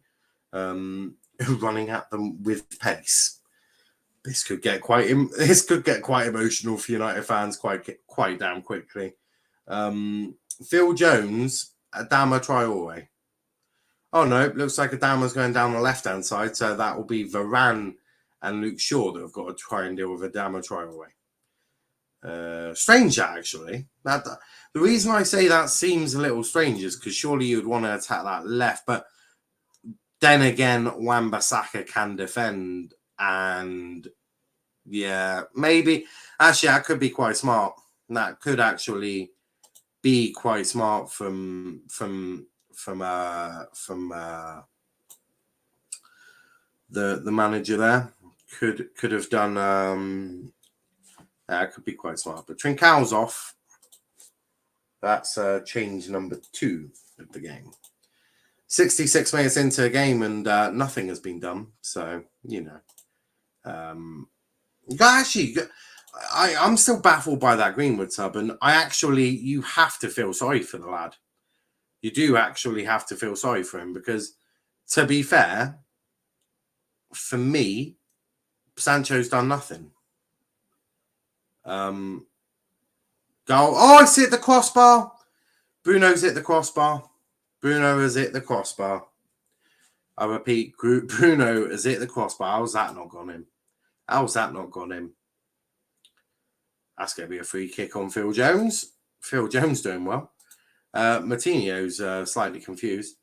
running at them with pace. This could get quite emotional for United fans quite damn quickly. Phil Jones, Adama Traore. Oh no, looks like Adama's going down the left-hand side, so that will be Varane and Luke Shaw that have got to try and deal with Adama Traore. Strange, actually. The reason I say that seems a little strange is because surely you'd want to attack that left, but then again, Bissaka can defend, and yeah, maybe. Actually, that could be quite smart. That could actually be quite smart from the manager there. Could have done. Could be quite smart. But Trincao's off. That's change number 2 of the game. 66 minutes into a game and nothing has been done. So actually, I'm still baffled by that Greenwood sub, and you have to feel sorry for the lad. you do actually have to feel sorry for him because, to be fair, for me, Sancho's done nothing. Goal. Oh, it's hit the crossbar. Bruno's hit the crossbar. Bruno has hit the crossbar. I repeat, Bruno has hit the crossbar. How's that not gone in? How's that not gone in? That's going to be a free kick on Phil Jones. Phil Jones doing well. Martinho's slightly confused.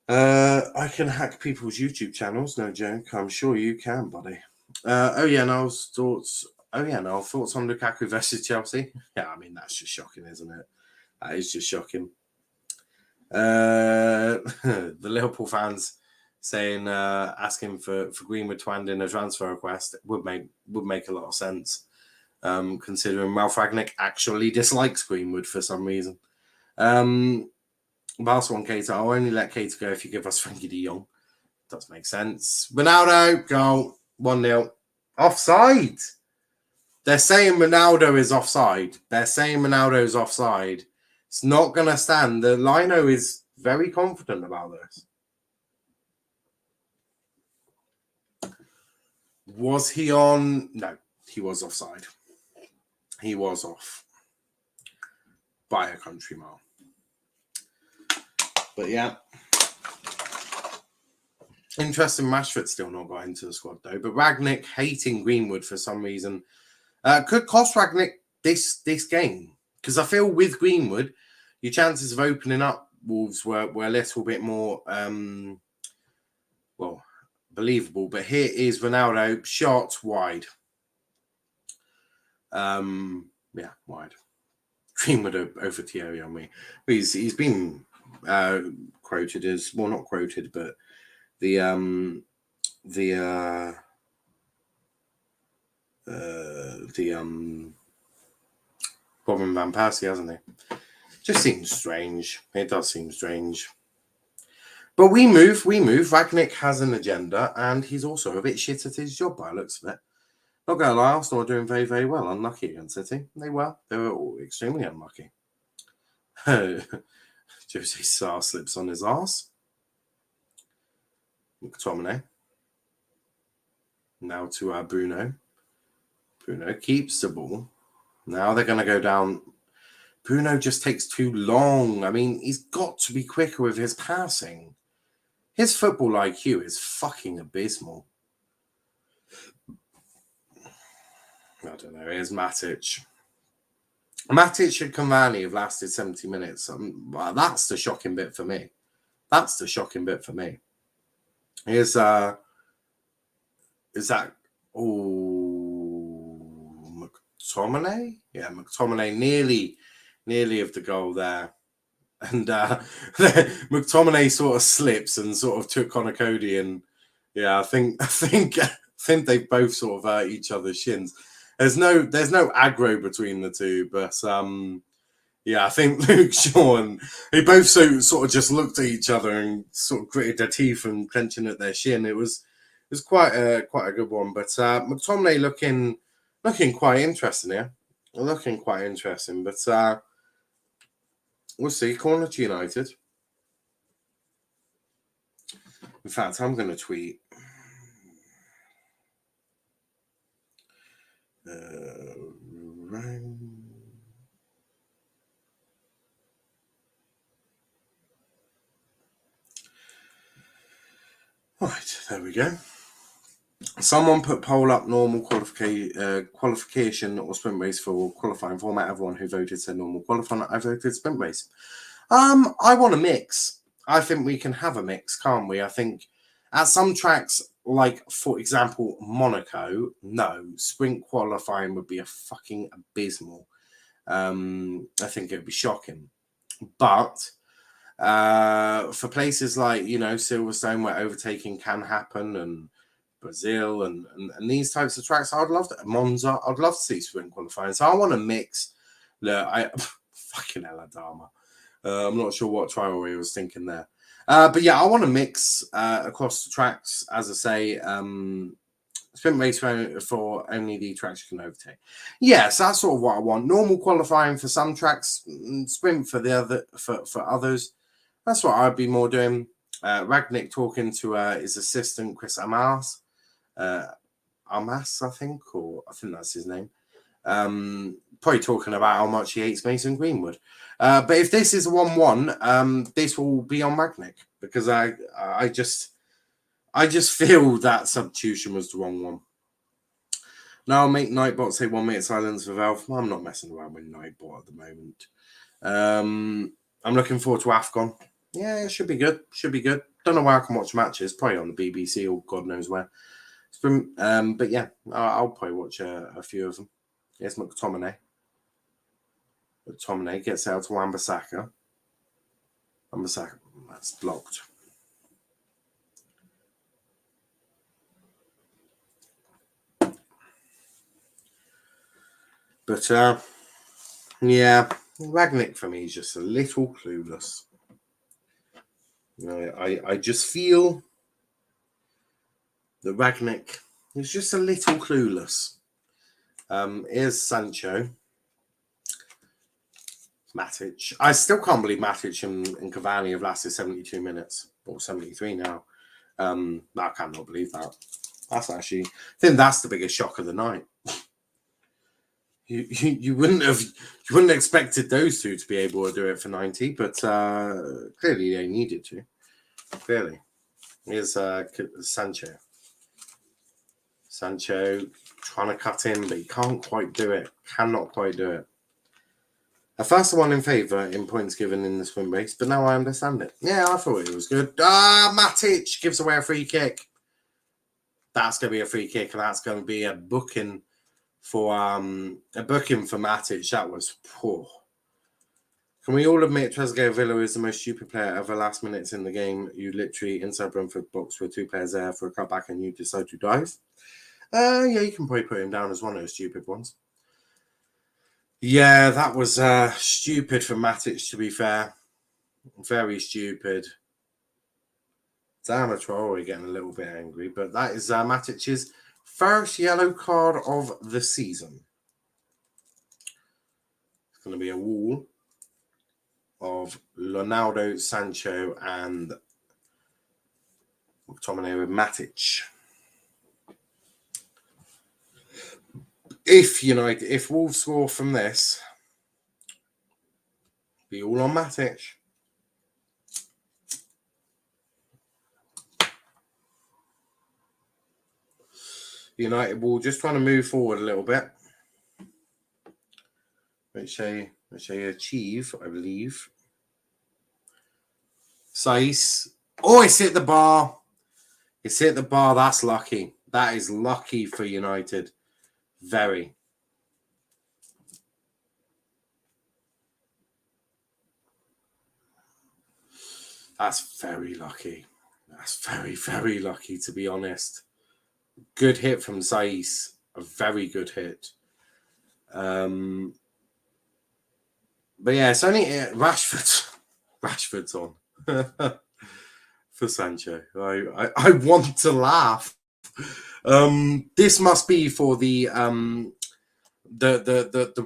I can hack people's YouTube channels. No joke. I'm sure you can, buddy. Niall's thoughts. Niall, thoughts on Lukaku versus Chelsea? Yeah, I mean, that's just shocking, isn't it? That is just shocking. The Liverpool fans saying, asking for Greenwood to hand in a transfer request would make a lot of sense, considering Ralph Rangnick actually dislikes Greenwood for some reason. Barcelona Keita, I'll only let Keita go if you give us Frankie de Jong. Does make sense. Ronaldo, goal, 1-0. Offside. They're saying Ronaldo is offside. It's not going to stand. The Lino is very confident about this. Was he on? No, he was offside. He was off by a country mile. But yeah. Interesting, Rashford still not got into the squad though. But Rangnick hating Greenwood for some reason could cost Rangnick this game. Because I feel with Greenwood, your chances of opening up Wolves were a little bit more believable. But here is Ronaldo, shot wide. Wide. Greenwood over Thierry on me. He's been quoted as, well, not quoted, but the Robin Van Persie, hasn't he? Just seems strange. It does seem strange. But we move. Rangnick has an agenda, and he's also a bit shit at his job by the looks of it. Not going to lie, Arsenal are doing very, very well. Unlucky against City. They were all extremely unlucky. Jose Sarr slips on his arse. McTominay. Now to Bruno. Bruno keeps the ball. Now they're going to go down. Bruno just takes too long. I mean, he's got to be quicker with his passing. His football IQ is fucking abysmal. I don't know. Here's Matic. Matic and Cavani have lasted 70 minutes. Well, that's the shocking bit for me. Here's McTominay? Yeah, McTominay nearly of the goal there. And McTominay sort of slips and sort of took on a Cody, and yeah, I think they both sort of hurt each other's shins. There's no aggro between the two, but I think Luke Shaw and they both sort of just looked at each other and sort of gritted their teeth and clenching at their shin. It was quite a good one, but McTominay looking quite interesting here. Looking quite interesting, but we'll see. Corner to United. In fact, I'm going to tweet. Right, there we go. Someone put poll up normal qualification or sprint race for qualifying format. Everyone who voted said normal qualifying. I voted sprint race. I want a mix. I think we can have a mix, can't we? I think at some tracks, like for example Monaco, no, sprint qualifying would be a fucking abysmal. I think it would be shocking. But for places like Silverstone, where overtaking can happen, and Brazil and these types of tracks, I'd love to. Monza, I'd love to see sprint qualifying. So I want to mix. Look, fucking hell, Adama. I'm not sure what trial he was thinking there. But yeah, I want to mix across the tracks, as I say, Sprint race for only the tracks you can overtake. Yes, that's sort of what I want. Normal qualifying for some tracks, sprint for the other for others. That's what I'd be more doing. Ragnick talking to his assistant Chris Amas, I think that's his name. Probably talking about how much he hates Mason Greenwood. But if this is a 1-1, this will be on Ragnick because I just feel that substitution was the wrong one. Now I'll make Nightbot say 1 minute silence for Valve. I'm not messing around with Nightbot at the moment. I'm looking forward to AFCON. Yeah, it should be good. Don't know where I can watch matches. Probably on the BBC or God knows where. But yeah, I'll probably watch a few of them. Yes, McTominay. McTominay gets out to Bissaka. Bissaka, that's blocked. But yeah, Ragnick for me is just a little clueless. I just feel that Ragnick is just a little clueless. Here's Sancho. Matic. I still can't believe Matic and Cavani have lasted 72 minutes or 73 now. I cannot believe that. That's actually, I think that's the biggest shock of the night. You wouldn't have expected those two to be able to do it for 90, but clearly they needed to. Clearly. Here's Sancho. Sancho trying to cut in, but he can't quite do it. Cannot quite do it. At first, I won in favour in points given in the swim race, but now I understand it. Yeah, I thought it was good. Matic gives away a free kick. That's going to be a free kick, and that's going to be a booking for Matic. That was poor. Can we all admit Trezeguet Villa is the most stupid player ever? Last minutes in the game, you literally inside Brentford box with 2 players there for a cutback, and you decide to dive. Yeah, you can probably put him down as one of those stupid ones. Yeah, that was stupid for Matic, to be fair. Very stupid. Damn, Traore getting a little bit angry, but that is Matic's first yellow card of the season. It's going to be a wall of Ronaldo, Sancho, and McTominay with Matic. If Wolves score from this, be all on Matic. United will just trying to move forward a little bit, which they achieve, I believe. Saiss. Oh, it's hit the bar. It's hit the bar. That's lucky. That is lucky for United. Very. That's very lucky. That's very, very lucky, to be honest. Good hit from Saiss. A very good hit. But yeah, it's only Rashford's on for Sancho. I want to laugh. This must be for the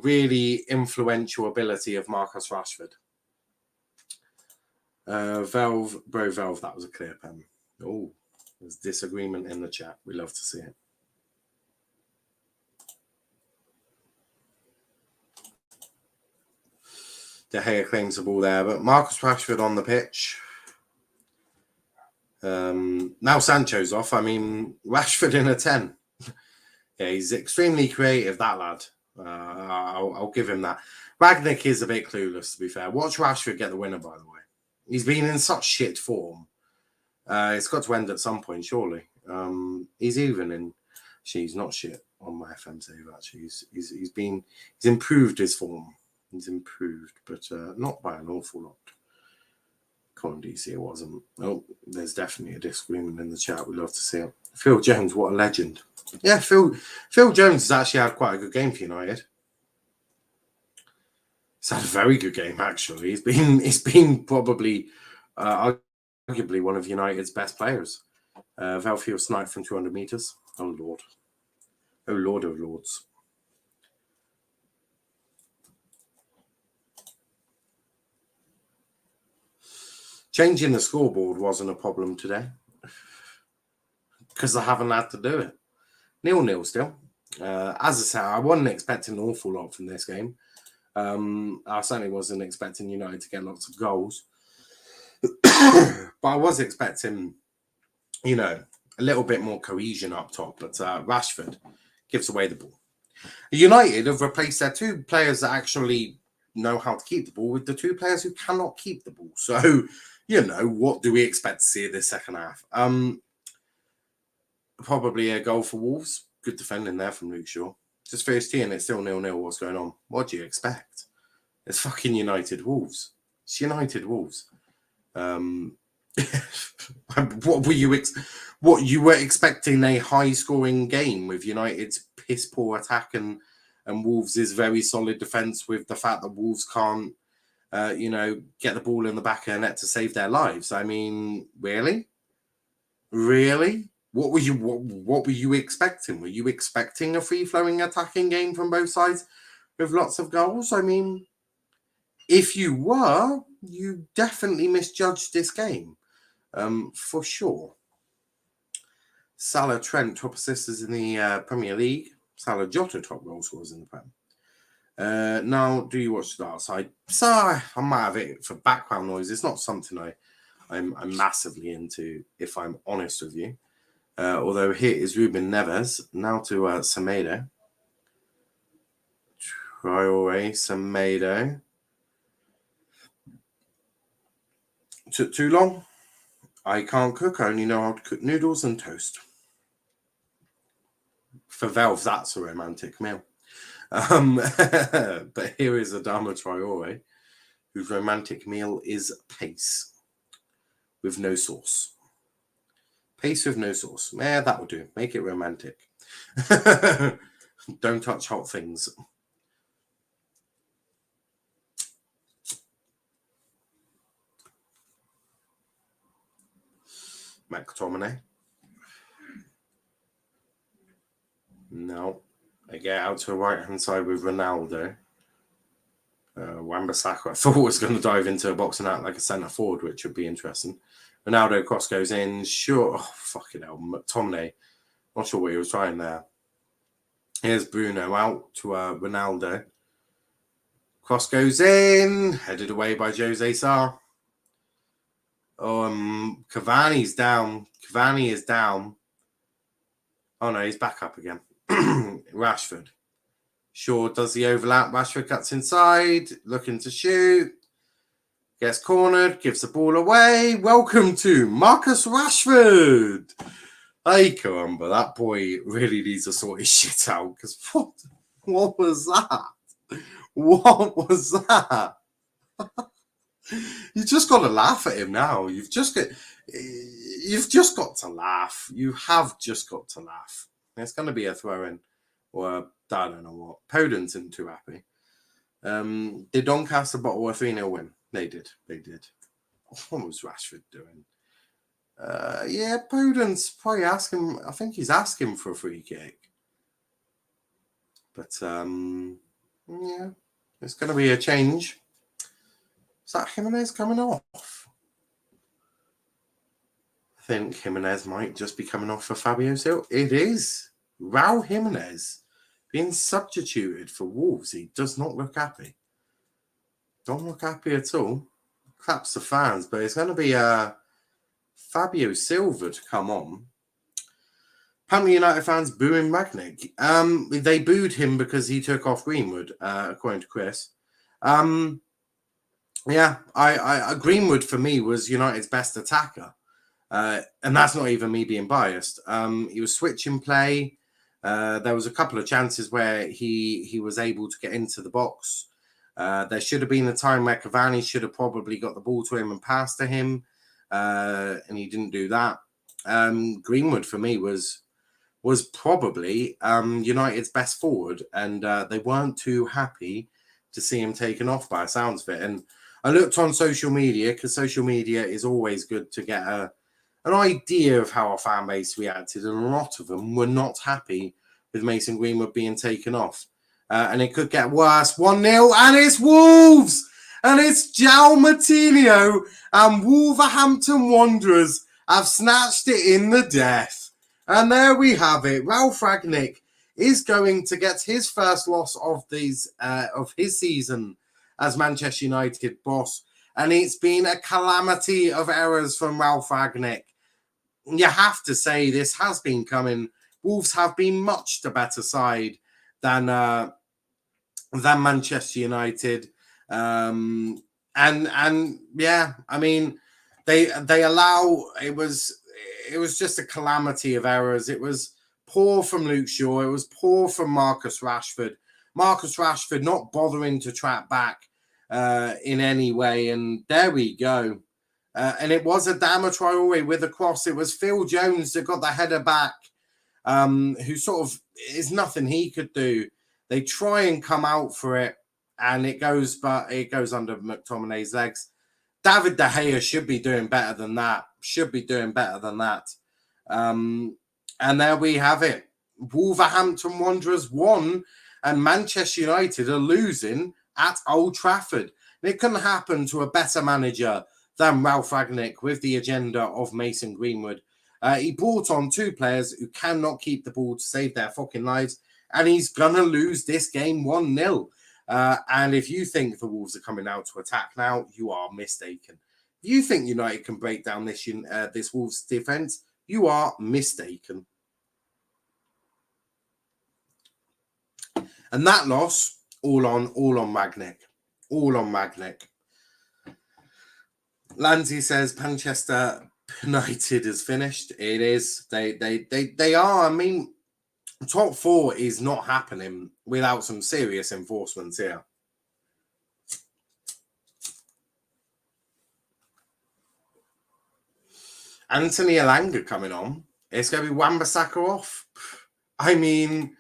really influential ability of Marcus Rashford. Valve, that was a clear pen. Oh, there's disagreement in the chat. We love to see it. De Gea claims the ball there, but Marcus Rashford on the pitch. Now Sancho's off. I mean, Rashford in a 10. Yeah, he's extremely creative, that lad. I'll give him that. Ragnick is a bit clueless, to be fair. Watch Rashford get the winner, by the way. He's been in such shit form. It's got to end at some point, surely. He's even in... He's not shit on my FM save, actually. He's improved his form. He's improved, but not by an awful lot. Come on, DC, it wasn't. Oh, there's definitely a disagreement in the chat. We'd love to see it. Phil Jones, what a legend. Yeah, Phil Jones has actually had quite a good game for United. He's had a very good game, actually. He's been probably arguably one of United's best players. Valfield sniped from 200 metres. Oh, Lord. Oh, Lord of Lords. Changing the scoreboard wasn't a problem today because I haven't had to do it. 0-0 still. As I said, I wasn't expecting an awful lot from this game. I certainly wasn't expecting United to get lots of goals. But I was expecting, a little bit more cohesion up top. But Rashford gives away the ball. United have replaced their two players that actually know how to keep the ball with the two players who cannot keep the ball. So, what do we expect to see in this second half? Probably a goal for Wolves. Good defending there from Luke Shaw. Just first team, it's still 0-0. What's going on? What do you expect? It's fucking United Wolves. It's United Wolves. What were you were expecting a high-scoring game with United's piss-poor attack and Wolves' very solid defence, with the fact that Wolves can't, get the ball in the back of the net to save their lives. I mean, really? What were you expecting? Were you expecting a free-flowing attacking game from both sides with lots of goals? I mean, if you were, you definitely misjudged this game, for sure. Salah, Trent, top assisters in the Premier League. Salah, Jota, top goal scorers in the Prem. Now, do you watch the outside? So I might have it for background noise. It's not something I'm massively into, if I'm honest with you. Although here is Ruben Neves. Now to Semedo. Traore, Semedo. Took too long. I can't cook. I only know how to cook noodles and toast. For Valve, that's a romantic meal. But here is Adama Traore, whose romantic meal is pace with no sauce. Pace with no sauce. Yeah, that will do. Make it romantic. Don't touch hot things. McTominay. No. I get out to the right-hand side with Ronaldo. Wan-Bissaka, I thought was going to dive into a box and out like a centre forward, which would be interesting. Ronaldo, cross goes in. Sure. Oh, fucking hell. McTominay. Not sure what he was trying there. Here's Bruno out to Ronaldo. Cross goes in. Headed away by Jose Sarr. Cavani's down. Cavani is down. Oh, no, he's back up again. Rashford. Shaw does the overlap. Rashford cuts inside. Looking to shoot. Gets cornered. Gives the ball away. Welcome to Marcus Rashford. Hey, Caramba, that boy really needs to sort his shit out. Because what was that? What was that? You just got to laugh at him now. You've just got to laugh. You have just got to laugh. It's going to be a throw-in, or I don't know what. Podence isn't too happy. Did Doncaster bottle a 3-0 win? They did. What was Rashford doing? Yeah, Podence probably asking. I think he's asking for a free kick. But yeah, it's going to be a change. Is that Jimenez coming off? I think Jimenez might just be coming off for Fabio Silva. It is. Raul Jimenez being substituted for Wolves. He does not look happy. Don't look happy at all. Claps the fans, but it's going to be Fabio Silva to come on. Apparently United fans booing Rangnick. They booed him because he took off Greenwood, according to Chris. Yeah, I Greenwood for me was United's best attacker. And that's not even me being biased. He was switching play. There was a couple of chances where he was able to get into the box. There should have been a time where Cavani should have probably got the ball to him and passed to him. And he didn't do that. Greenwood for me was probably United's best forward. And they weren't too happy to see him taken off by the sounds of it. And I looked on social media, because social media is always good to get an idea of how our fan base reacted, and a lot of them were not happy with Mason Greenwood being taken off. And it could get worse. 1-0, and it's Wolves! And it's João Moutinho, and Wolverhampton Wanderers have snatched it in the death. And there we have it. Ralf Rangnick is going to get his first loss of his season as Manchester United boss. And it's been a calamity of errors from Ralf Rangnick. You have to say this has been coming. Wolves have been much the better side than Manchester United. And yeah, I mean, they allow, it was just a calamity of errors. It was poor from Luke Shaw. It was poor from Marcus Rashford. Marcus Rashford not bothering to track back in any way. And there we go. And it was Adama Traore with a cross. It was Phil Jones that got the header back, who sort of is nothing he could do. They try and come out for it, and it goes under McTominay's legs. David De Gea should be doing better than that. And there we have it. Wolverhampton Wanderers won, and Manchester United are losing at Old Trafford. And it couldn't happen to a better manager than Ralf Rangnick with the agenda of Mason Greenwood. He brought on two players who cannot keep the ball to save their fucking lives, and he's going to lose this game 1-0. And if you think the Wolves are coming out to attack now, you are mistaken. If you think United can break down this Wolves defence, you are mistaken. And that loss, all on Rangnick. All on Rangnick. Lanzi says Manchester United is finished. It is. They are. I mean, top four is not happening without some serious enforcements here. Anthony Elanga coming on. It's going to be Wan-Bissaka off. I mean,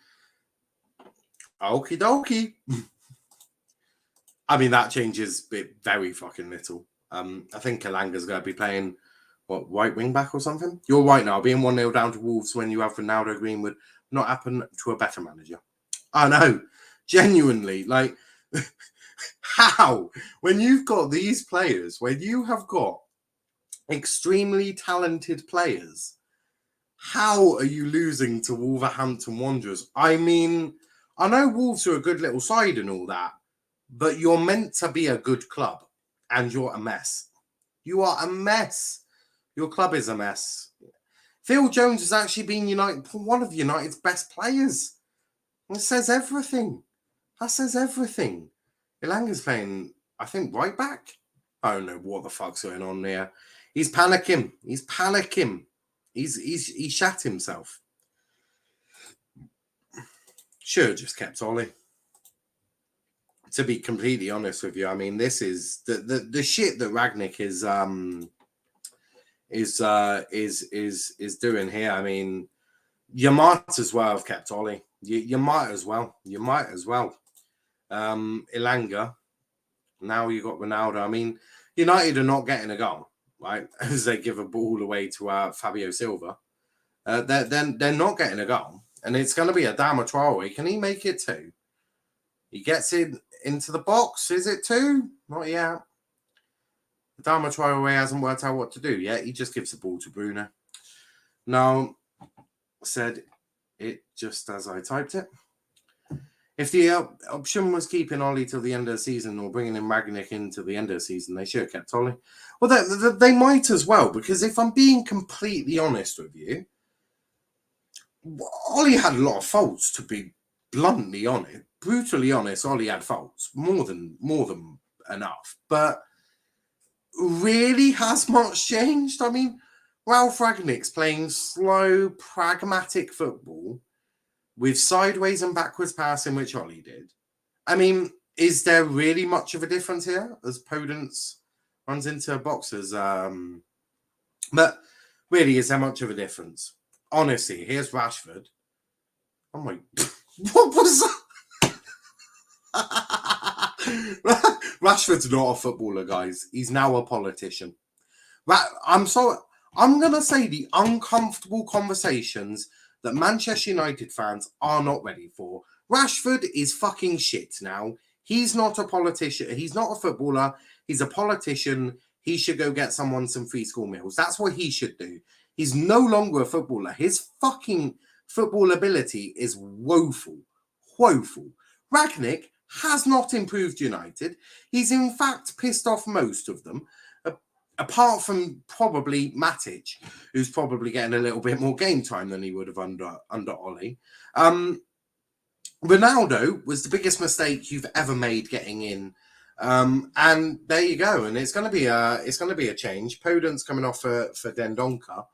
okie dokie. I mean, that changes it very fucking little. I think Elanga's going to be playing, right wing back or something? You're right now. Being 1-0 down to Wolves when you have Ronaldo Greenwood not happen to a better manager. I know. Genuinely. Like, how? When you've got these players, when you have got extremely talented players, how are you losing to Wolverhampton Wanderers? I mean, I know Wolves are a good little side and all that, but you're meant to be a good club, and you're a mess. You are a mess. Your club is a mess. Phil Jones has actually been one of United's best players. That says everything. Elanga's playing, I think, right back. I don't know what the fuck's going on there. He's panicking. He shat himself. Should have just kept Ollie. To be completely honest with you, I mean, this is the shit that Rangnick is doing here. I mean, you might as well have kept Ollie. You might as well. Elanga. Now you got Ronaldo. I mean, United are not getting a goal, right? As they give a ball away to Fabio Silva. They're not getting a goal, and it's going to be Adama Traore. Can he make it too? He gets into the box. Is it two? Not yet. Adama Traore hasn't worked out what to do yet. He just gives the ball to Bruno. Now, said it just as I typed it. If the option was keeping Ollie till the end of the season or bringing in Rangnick into the end of the season, they should have kept Ollie. Well, they might as well, because if I'm being completely honest with you, Ollie had a lot of faults, to be bluntly honest. Brutally honest, Ollie had faults, more than enough. But really, has much changed? I mean, Ralf Rangnick's playing slow, pragmatic football with sideways and backwards passing, which Ollie did. I mean, is there really much of a difference here as Podence runs into boxes? But really, is there much of a difference? Honestly, here's Rashford. Oh my... What was that? Rashford's not a footballer, guys. He's now a politician. I'm going to say the uncomfortable conversations that Manchester United fans are not ready for. Rashford is fucking shit now. He's not a politician. He's not a footballer. He's a politician. He should go get someone some free school meals. That's what he should do. He's no longer a footballer. His fucking football ability is woeful. Woeful. Rangnick has not improved United. He's in fact pissed off most of them, apart from probably Matic, who's probably getting a little bit more game time than he would have under Ollie. Ronaldo was the biggest mistake you've ever made getting in. And there you go. And it's going to be a change. Podent's coming off for Dendonka.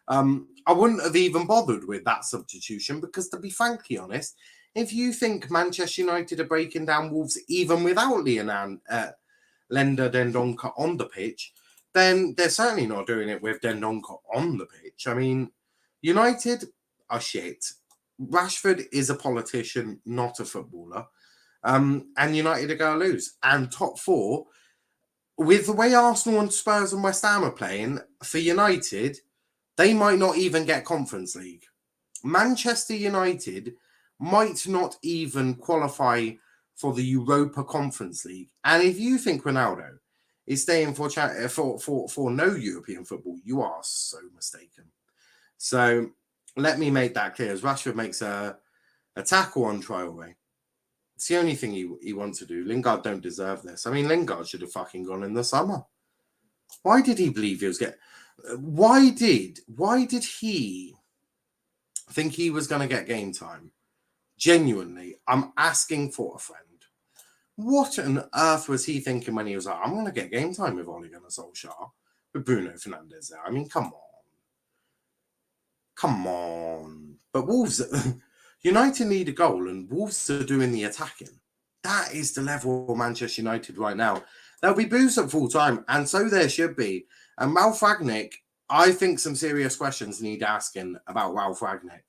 I wouldn't have even bothered with that substitution because, to be frankly honest, if you think Manchester United are breaking down Wolves even without Lender Dendonka on the pitch, then they're certainly not doing it with Dendonka on the pitch. I mean, United are shit. Rashford is a politician, not a footballer. And United are going to lose. And top four, with the way Arsenal and Spurs and West Ham are playing, for United, they might not even get Conference League. Manchester United might not even qualify for the Europa Conference League. And if you think Ronaldo is staying for no European football, you are so mistaken. So let me make that clear. As Rashford makes a tackle on Traore, it's the only thing he wants to do. Lingard don't deserve this. I mean, Lingard should have fucking gone in the summer. Why did he believe he was getting... Why did he think he was going to get game time? Genuinely, I'm asking for a friend. What on earth was he thinking when he was like, I'm going to get game time with Ole Gunnar Solskjaer, with Bruno Fernandes there? I mean, come on. But Wolves, United need a goal, and Wolves are doing the attacking. That is the level of Manchester United right now. There'll be boos at full time, and so there should be. And Ralph Rangnick, I think some serious questions need asking about Ralph Rangnick.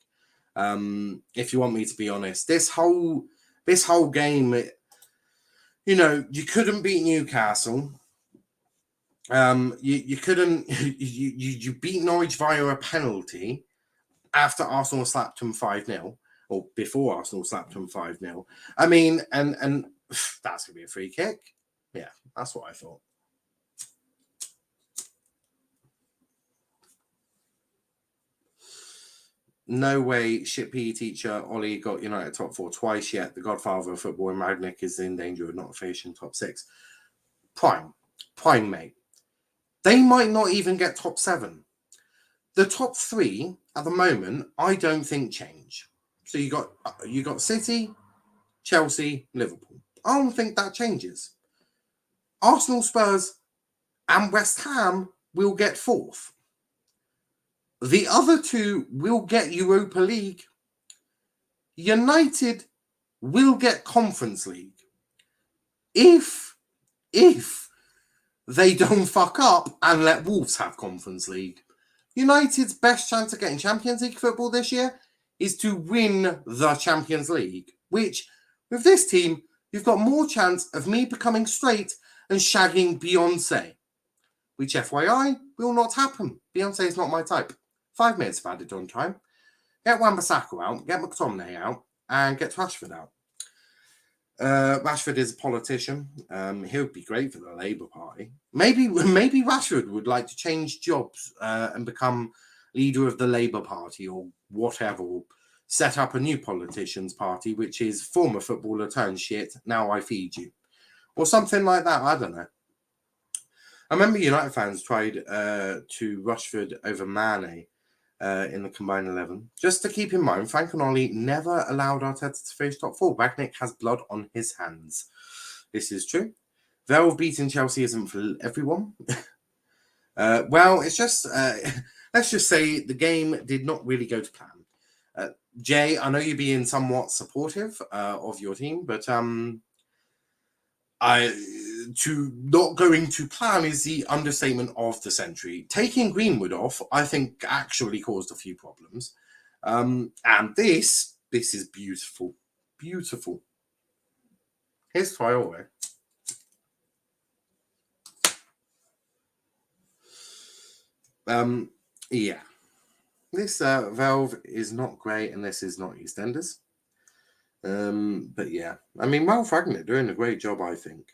If you want me to be honest, this whole game, you couldn't beat Newcastle. You couldn't. You beat Norwich via a penalty after Arsenal slapped them 5-0, or before Arsenal slapped them 5-0. I mean, and that's gonna be a free kick. Yeah, that's what I thought. No way shit PE teacher Ollie got United top four twice yet. The godfather of football in Rangnick is in danger of not finishing top six. Prime, mate. They might not even get top seven. The top three at the moment, I don't think change. So you got City, Chelsea, Liverpool. I don't think that changes. Arsenal, Spurs, and West Ham will get fourth. The other two will get Europa League. United will get Conference League. If they don't fuck up and let Wolves have Conference League. United's best chance of getting Champions League football this year is to win the Champions League, which, with this team, you've got more chance of me becoming straight and shagging Beyonce, which, FYI, will not happen. Beyonce is not my type. 5 minutes of added on time. Get Wan-Bissaka out, get McTominay out, and get Rashford out. Rashford is a politician. He would be great for the Labour Party. Maybe Rashford would like to change jobs and become leader of the Labour Party or whatever, or set up a new politicians party, which is former footballer turned shit, now I feed you. Or something like that, I don't know. I remember United fans tried to Rashford over Mane in the combined 11. Just to keep in mind, Frank and Ollie never allowed Arteta to finish top four. Rangnick has blood on his hands. This is true. Valve beating Chelsea isn't for everyone. Well, it's just, let's just say the game did not really go to plan. Jay, I know you're being somewhat supportive of your team, but to not going to plan is the understatement of the century. Taking Greenwood off, I think, actually caused a few problems. And this is beautiful. Beautiful. Here's Traore. Yeah. This valve is not great, and this is not EastEnders. But yeah, I mean, Ralph Ragnick doing a great job, I think.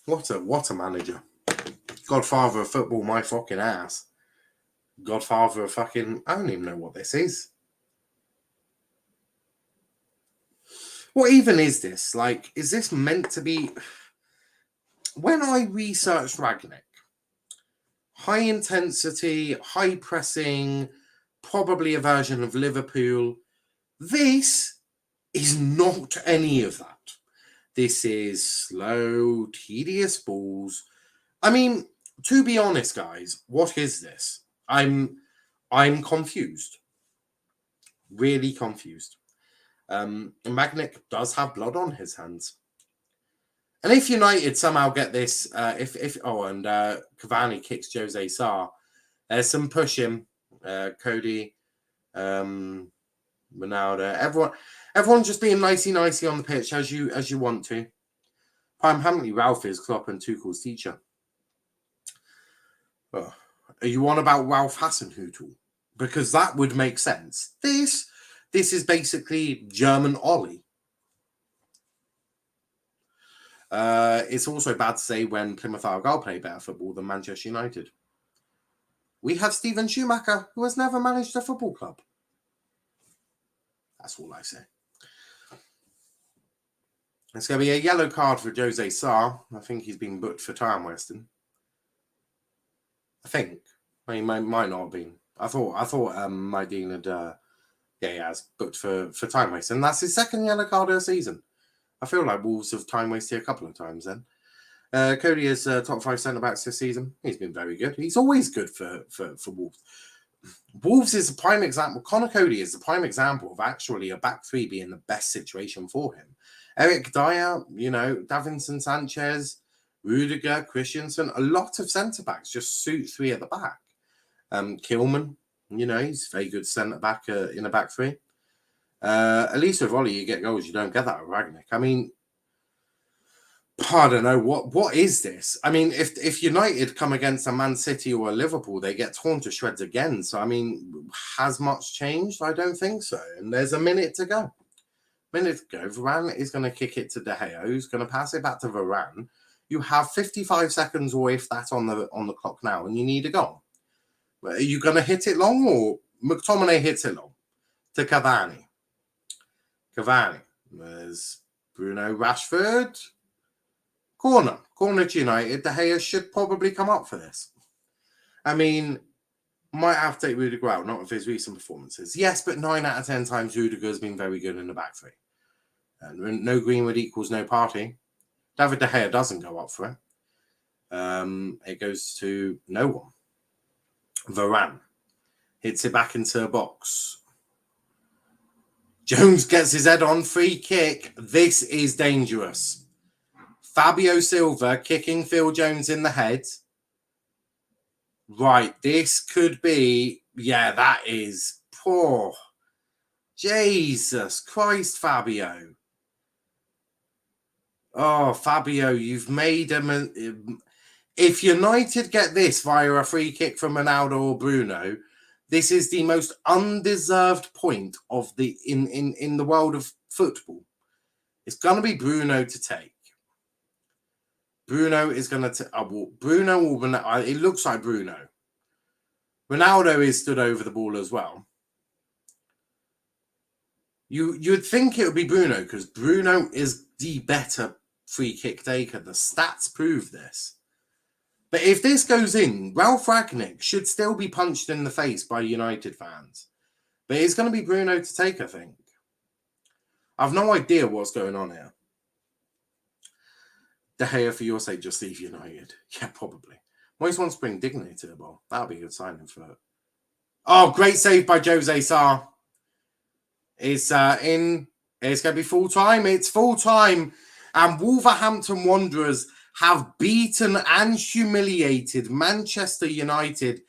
What a manager. Godfather of football, my fucking ass. Godfather of fucking... I don't even know what this is. What even is this? Like, is this meant to be... When I researched Ragnick, high intensity, high pressing, probably a version of Liverpool. This is not any of that. This is slow, tedious balls. I mean, to be honest, guys, what is this? I'm confused. Really confused. Ragnick does have blood on his hands. And if United somehow get this, Cavani kicks Jose Sarr, there's some pushing. Cody, Ronaldo, everyone just being nicey on the pitch as you want to. Primarily, Ralph is Klopp and Tuchel's teacher. Oh, are you on about Ralph Hasenhüttl? Because that would make sense. This is basically German Ollie. It's also bad to say when Plymouth Argyle play better football than Manchester United. We have Steven Schumacher, who has never managed a football club. That's all I say. It's going to be a yellow card for Jose Sarr. I think he's been booked for time wasting. I think. He might not have been. I thought my dean had he has booked for time wasting. That's his second yellow card of the season. I feel like Wolves have time wasted a couple of times then. Cody is top 5 centre-backs this season. He's been very good. He's always good for Wolves. Wolves is a prime example. Connor Cody is a prime example of actually a back three being the best situation for him. Eric Dyer, Davinson Sanchez, Rudiger, Christensen, a lot of centre-backs just suit three at the back. Kilman, he's a very good centre-back in a back three. At least with Ollie, you get goals. You don't get that with Ragnick. I mean, I don't know. What is this? I mean, if United come against a Man City or a Liverpool, they get torn to shreds again. So, I mean, has much changed? I don't think so. And there's a minute to go. Varane is going to kick it to De Gea, who's going to pass it back to Varane. You have 55 seconds or if that's on the clock now, and you need a goal. Are you going to hit it long, or McTominay hits it long to Cavani? There's Bruno Rashford. Corner to United. De Gea should probably come up for this. I mean, might have to take Rudiger out, not with his recent performances. Yes, but 9 out of 10 times Rudiger has been very good in the back three. And no Greenwood equals no party. David De Gea doesn't go up for it. It goes to no one. Varane hits it back into a box. Jones gets his head on, free kick. This is dangerous. Fabio Silva kicking Phil Jones in the head. Right, this could be... Yeah, that is poor. Jesus Christ, Fabio. Oh, Fabio, you've made him... If United get this via a free kick from Ronaldo or Bruno, this is the most undeserved point of the in the world of football. It's going to be Bruno to take. Bruno is going to... Bruno or Ronaldo. It looks like Bruno. Ronaldo is stood over the ball as well. You'd think it would be Bruno because Bruno is the better free kick taker. The stats prove this. But if this goes in, Ralph Ragnick should still be punched in the face by United fans. But it's going to be Bruno to take, I think. I've no idea what's going on here. De Gea, for your sake, just leave United. Yeah, probably. Always wants to bring dignity to the ball. That'll be a good signing for it. Oh, great save by Jose Sarr. It's in. It's going to be full time. It's full time. And Wolverhampton Wanderers have beaten and humiliated Manchester United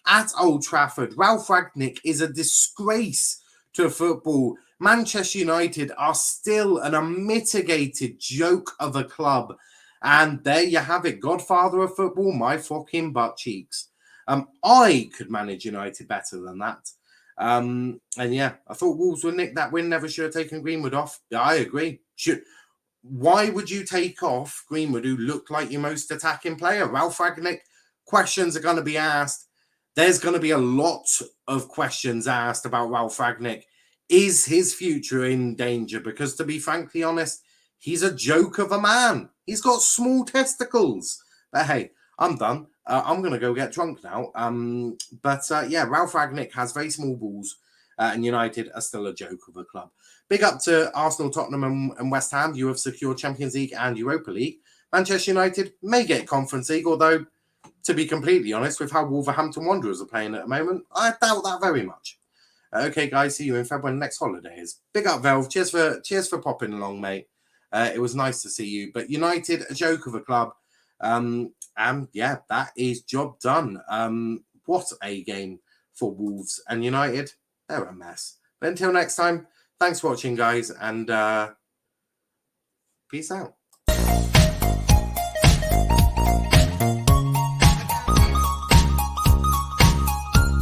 at Old Trafford. Ralph Ragnick is a disgrace to football. Manchester United are still an unmitigated joke of a club. And there you have it. Godfather of football, my fucking butt cheeks. I could manage United better than that. And yeah, I thought Wolves would nick that win. Never should have taken Greenwood off. Yeah, I agree. Why would you take off Greenwood, who looked like your most attacking player? Ralph Ragnick, questions are going to be asked. There's going to be a lot of questions asked about Ralph Ragnick. Is his future in danger? Because to be frankly honest, he's a joke of a man. He's got small testicles. But hey, I'm done. I'm going to go get drunk now. Yeah, Ralph Ragnick has very small balls, and United are still a joke of a club. Big up to Arsenal, Tottenham, and West Ham. You have secured Champions League and Europa League. Manchester United may get Conference League, although, to be completely honest, with how Wolverhampton Wanderers are playing at the moment, I doubt that very much. Okay, guys, see you in February when the next holiday is. Big up, Velv. Cheers for popping along, mate. It was nice to see you. But United, a joke of a club. And yeah, that is job done. What a game for Wolves and United. They're a mess. But until next time, thanks for watching, guys, and peace out.